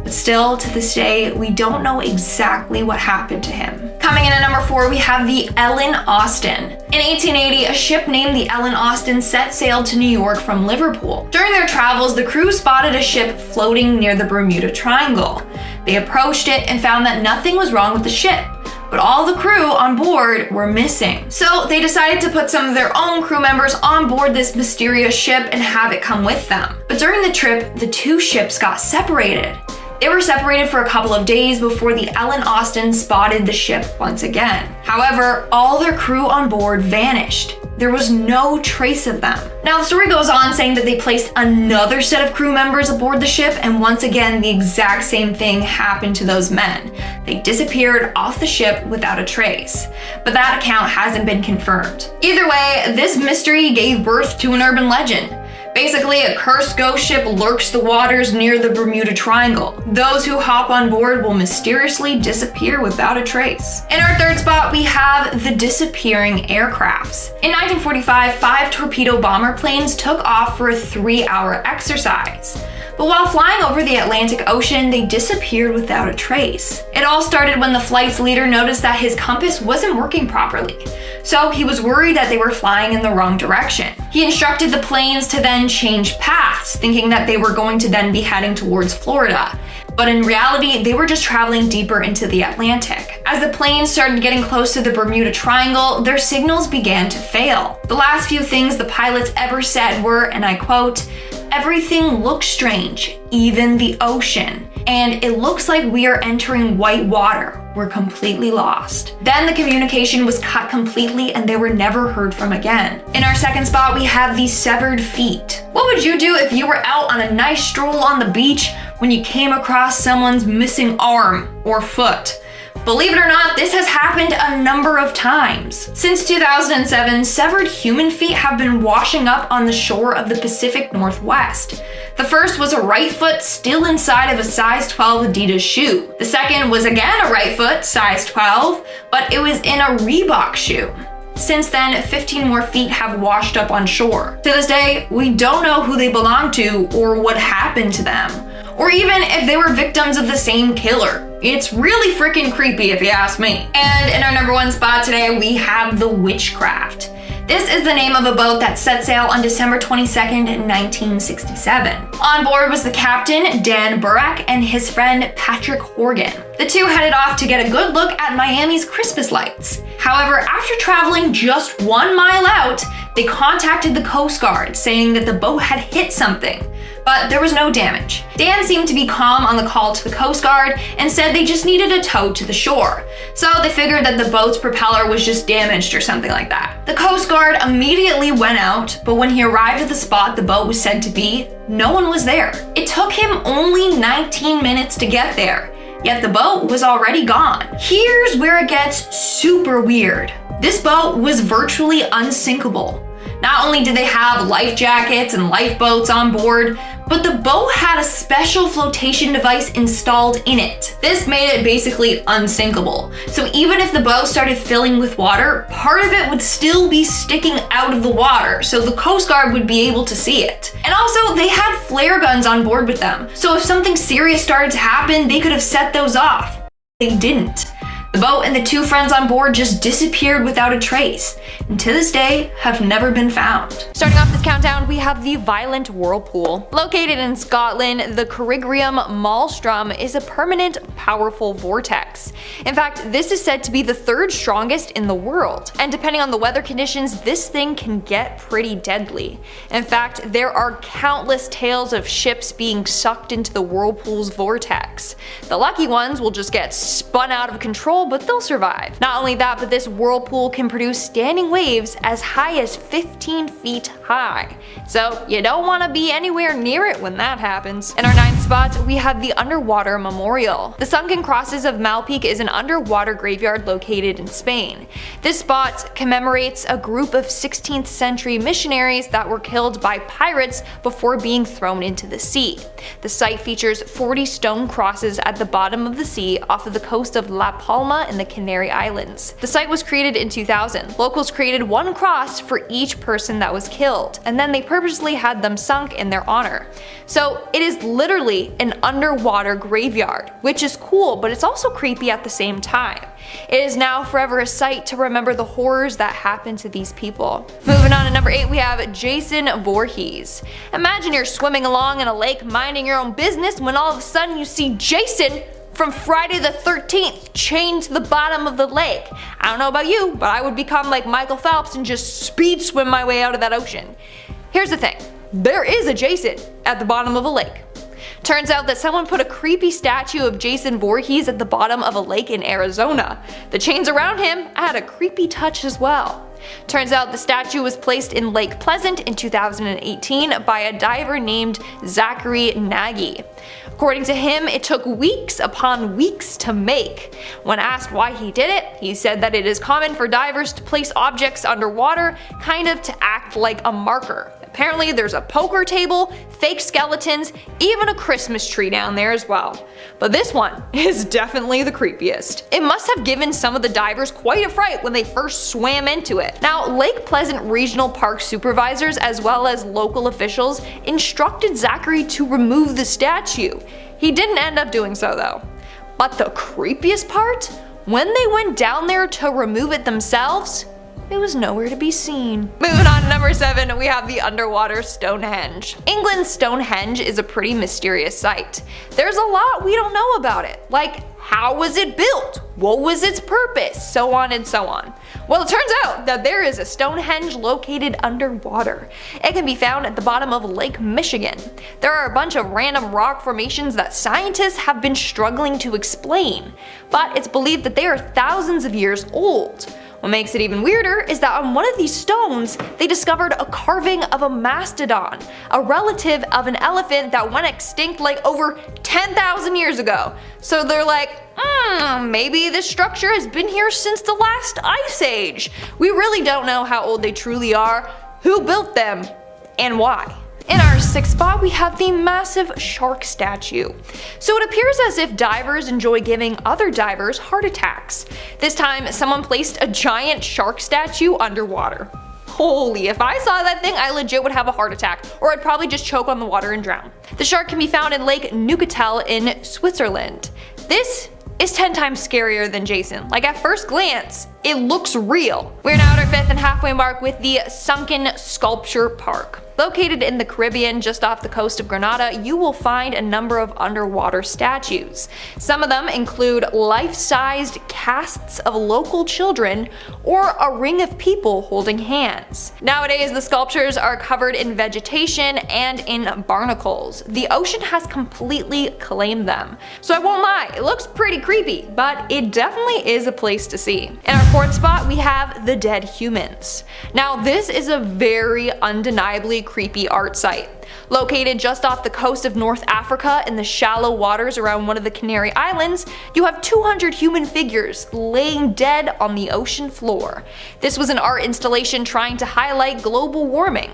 Speaker 1: But still, to this day, we don't know exactly what happened to him. Coming in at number 4, we have the Ellen Austin. In 1880, a ship named the Ellen Austin set sail to New York from Liverpool. During their travels, the crew spotted a ship floating near the Bermuda Triangle. They approached it and found that nothing was wrong with the ship, but all the crew on board were missing. So they decided to put some of their own crew members on board this mysterious ship and have it come with them. But during the trip, the 2 ships got separated. They were separated for a couple of days before the Ellen Austin spotted the ship once again. However, all their crew on board vanished. There was no trace of them. Now, the story goes on saying that they placed another set of crew members aboard the ship, and once again, the exact same thing happened to those men. They disappeared off the ship without a trace. But that account hasn't been confirmed. Either way, this mystery gave birth to an urban legend. Basically, a cursed ghost ship lurks the waters near the Bermuda Triangle. Those who hop on board will mysteriously disappear without a trace. In our 3rd spot, we have the disappearing aircrafts. In 1945, 5 torpedo bomber planes took off for a 3-hour exercise. But while flying over the Atlantic Ocean, they disappeared without a trace. It all started when the flight's leader noticed that his compass wasn't working properly. So he was worried that they were flying in the wrong direction. He instructed the planes to then change paths, thinking that they were going to then be heading towards Florida. But in reality, they were just traveling deeper into the Atlantic. As the planes started getting close to the Bermuda Triangle, their signals began to fail. The last few things the pilots ever said were, and I quote, "Everything looks strange, even the ocean. And it looks like we are entering white water. We're completely lost." Then the communication was cut completely and they were never heard from again. In our 2nd spot, we have the severed feet. What would you do if you were out on a nice stroll on the beach when you came across someone's missing arm or foot? Believe it or not, this has happened a number of times. Since 2007, severed human feet have been washing up on the shore of the Pacific Northwest. The first was a right foot still inside of a size 12 Adidas shoe. The second was again a right foot, size 12, but it was in a Reebok shoe. Since then, 15 more feet have washed up on shore. To this day, we don't know who they belong to or what happened to them, or even if they were victims of the same killer. It's really freaking creepy if you ask me. And in our number 1 spot today, we have the Witchcraft. This is the name of a boat that set sail on December 22nd, 1967. On board was the captain, Dan Burrack, and his friend, Patrick Horgan. The two headed off to get a good look at Miami's Christmas lights. However, after traveling just 1 mile out, they contacted the Coast Guard, saying that the boat had hit something, but there was no damage. Dan seemed to be calm on the call to the Coast Guard and said they just needed a tow to the shore. So they figured that the boat's propeller was just damaged or something like that. The Coast Guard immediately went out, but when he arrived at the spot the boat was said to be, no one was there. It took him only 19 minutes to get there, yet the boat was already gone. Here's where it gets super weird. This boat was virtually unsinkable. Not only did they have life jackets and lifeboats on board, but the boat had a special flotation device installed in it. This made it basically unsinkable. So even if the boat started filling with water, part of it would still be sticking out of the water, so the Coast Guard would be able to see it. And also, they had flare guns on board with them, so if something serious started to happen, they could have set those off. They didn't. The boat and the 2 friends on board just disappeared without a trace, and to this day have never been found. Starting off this countdown, we have the Violent Whirlpool. Located in Scotland, the Corrigrium Maelstrom is a permanent, powerful vortex. In fact, this is said to be the 3rd strongest in the world, and depending on the weather conditions, this thing can get pretty deadly. In fact, there are countless tales of ships being sucked into the whirlpool's vortex. The lucky ones will just get spun out of control, but they'll survive. Not only that, but this whirlpool can produce standing waves as high as 15 feet high. So you don't want to be anywhere near it when that happens. In our 9th spot, we have the Underwater Memorial. The Sunken Crosses of Malpeque is an underwater graveyard located in Spain. This spot commemorates a group of 16th century missionaries that were killed by pirates before being thrown into the sea. The site features 40 stone crosses at the bottom of the sea off of the coast of La Palma in the Canary Islands. The site was created in 2000. Locals created 1 cross for each person that was killed, and then they purposely had them sunk in their honor. So it is literally an underwater graveyard, which is cool, but it's also creepy at the same time. It is now forever a site to remember the horrors that happened to these people. Moving on to number 8, we have Jason Voorhees. Imagine you're swimming along in a lake minding your own business when all of a sudden you see Jason from Friday the 13th chained to the bottom of the lake. I don't know about you, but I would become like Michael Phelps and just speed swim my way out of that ocean. Here's the thing, there is a Jason at the bottom of a lake. Turns out that someone put a creepy statue of Jason Voorhees at the bottom of a lake in Arizona. The chains around him add a creepy touch as well. Turns out the statue was placed in Lake Pleasant in 2018 by a diver named Zachary Nagy. According to him, it took weeks upon weeks to make. When asked why he did it, he said that it is common for divers to place objects underwater, kind of to act like a marker. Apparently there's a poker table, fake skeletons, even a Christmas tree down there as well. But this one is definitely the creepiest. It must have given some of the divers quite a fright when they first swam into it. Now, Lake Pleasant Regional Park supervisors as well as local officials instructed Zachary to remove the statue. He didn't end up doing so though. But the creepiest part? When they went down there to remove it themselves, it was nowhere to be seen. Moving on to number 7, we have the underwater Stonehenge. England's Stonehenge is a pretty mysterious site. There's a lot we don't know about it, like how was it built? What was its purpose? So on and so on. Well, it turns out that there is a Stonehenge located underwater. It can be found at the bottom of Lake Michigan. There are a bunch of random rock formations that scientists have been struggling to explain, but it's believed that they are thousands of years old. What makes it even weirder is that on one of these stones, they discovered a carving of a mastodon, a relative of an elephant that went extinct like over 10,000 years ago. So they're like, maybe this structure has been here since the last ice age. We really don't know how old they truly are, who built them, and why. In our 6th spot, we have the massive shark statue. So it appears as if divers enjoy giving other divers heart attacks. This time, someone placed a giant shark statue underwater. Holy, if I saw that thing, I legit would have a heart attack, or I'd probably just choke on the water and drown. The shark can be found in Lake Neuchatel in Switzerland. This is 10 times scarier than Jason. Like, at first glance, it looks real. We're now at our 5th and halfway mark with the Sunken Sculpture Park. Located in the Caribbean just off the coast of Grenada, you will find a number of underwater statues. Some of them include life-sized casts of local children or a ring of people holding hands. Nowadays, the sculptures are covered in vegetation and in barnacles. The ocean has completely claimed them. So I won't lie, it looks pretty creepy, but it definitely is a place to see. In our 4th spot, we have the Dead Humans. Now, this is a very undeniably creepy art site. Located just off the coast of North Africa in the shallow waters around one of the Canary Islands, you have 200 human figures laying dead on the ocean floor. This was an art installation trying to highlight global warming.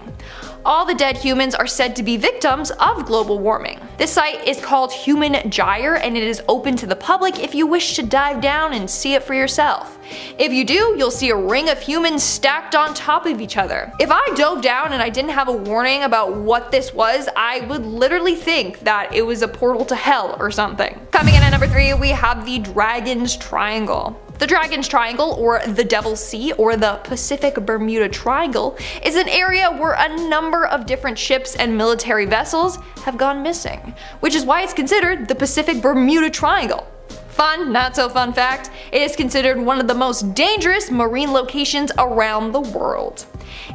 Speaker 1: All the dead humans are said to be victims of global warming. This site is called Human Gyre, and it is open to the public if you wish to dive down and see it for yourself. If you do, you'll see a ring of humans stacked on top of each other. If I dove down and I didn't have a warning about what this was, I would literally think that it was a portal to hell or something. Coming in at number 3, we have the Dragon's Triangle. The Dragon's Triangle, or the Devil's Sea, or the Pacific Bermuda Triangle, is an area where a number of different ships and military vessels have gone missing, which is why it's considered the Pacific Bermuda Triangle. Fun, not so fun fact, it is considered one of the most dangerous marine locations around the world.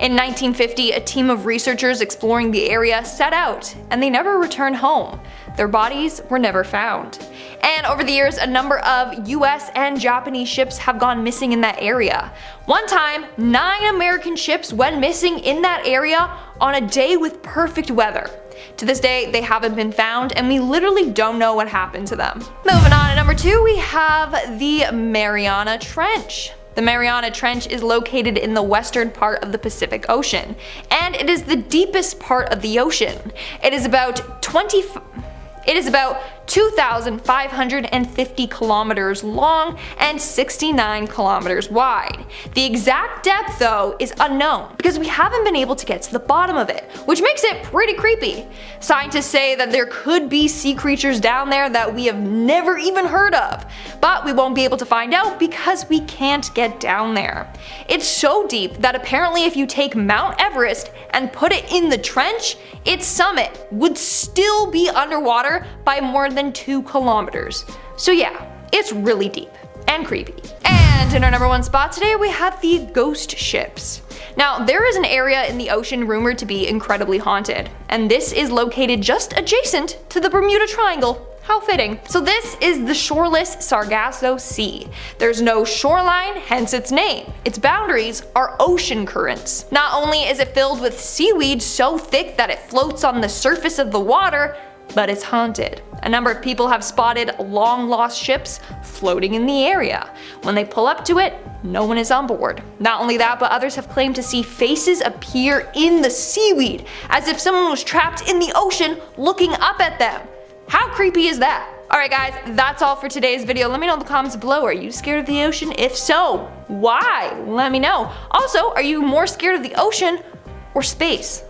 Speaker 1: In 1950, a team of researchers exploring the area set out, and they never returned home. Their bodies were never found. And over the years, a number of US and Japanese ships have gone missing in that area. One time, 9 American ships went missing in that area on a day with perfect weather. To this day, they haven't been found, and we literally don't know what happened to them. Moving on to number 2, we have the Mariana Trench. The Mariana Trench is located in the western part of the Pacific Ocean, and it is the deepest part of the ocean. It is about 2,550 kilometers long and 69 kilometers wide. The exact depth, though, is unknown because we haven't been able to get to the bottom of it, which makes it pretty creepy. Scientists say that there could be sea creatures down there that we have never even heard of, but we won't be able to find out because we can't get down there. It's so deep that apparently if you take Mount Everest and put it in the trench, its summit would still be underwater by more than 2 kilometers. So yeah, it's really deep and creepy. And in our number 1 spot today, we have the ghost ships. Now, there is an area in the ocean rumored to be incredibly haunted, and this is located just adjacent to the Bermuda Triangle. How fitting. So this is the shoreless Sargasso Sea. There's no shoreline, hence its name. Its boundaries are ocean currents. Not only is it filled with seaweed so thick that it floats on the surface of the water, but it's haunted. A number of people have spotted long-lost ships floating in the area. When they pull up to it, no one is on board. Not only that, but others have claimed to see faces appear in the seaweed, as if someone was trapped in the ocean looking up at them. How creepy is that? Alright guys, that's all for today's video. Let me know in the comments below, are you scared of the ocean? If so, why? Let me know. Also, are you more scared of the ocean or space?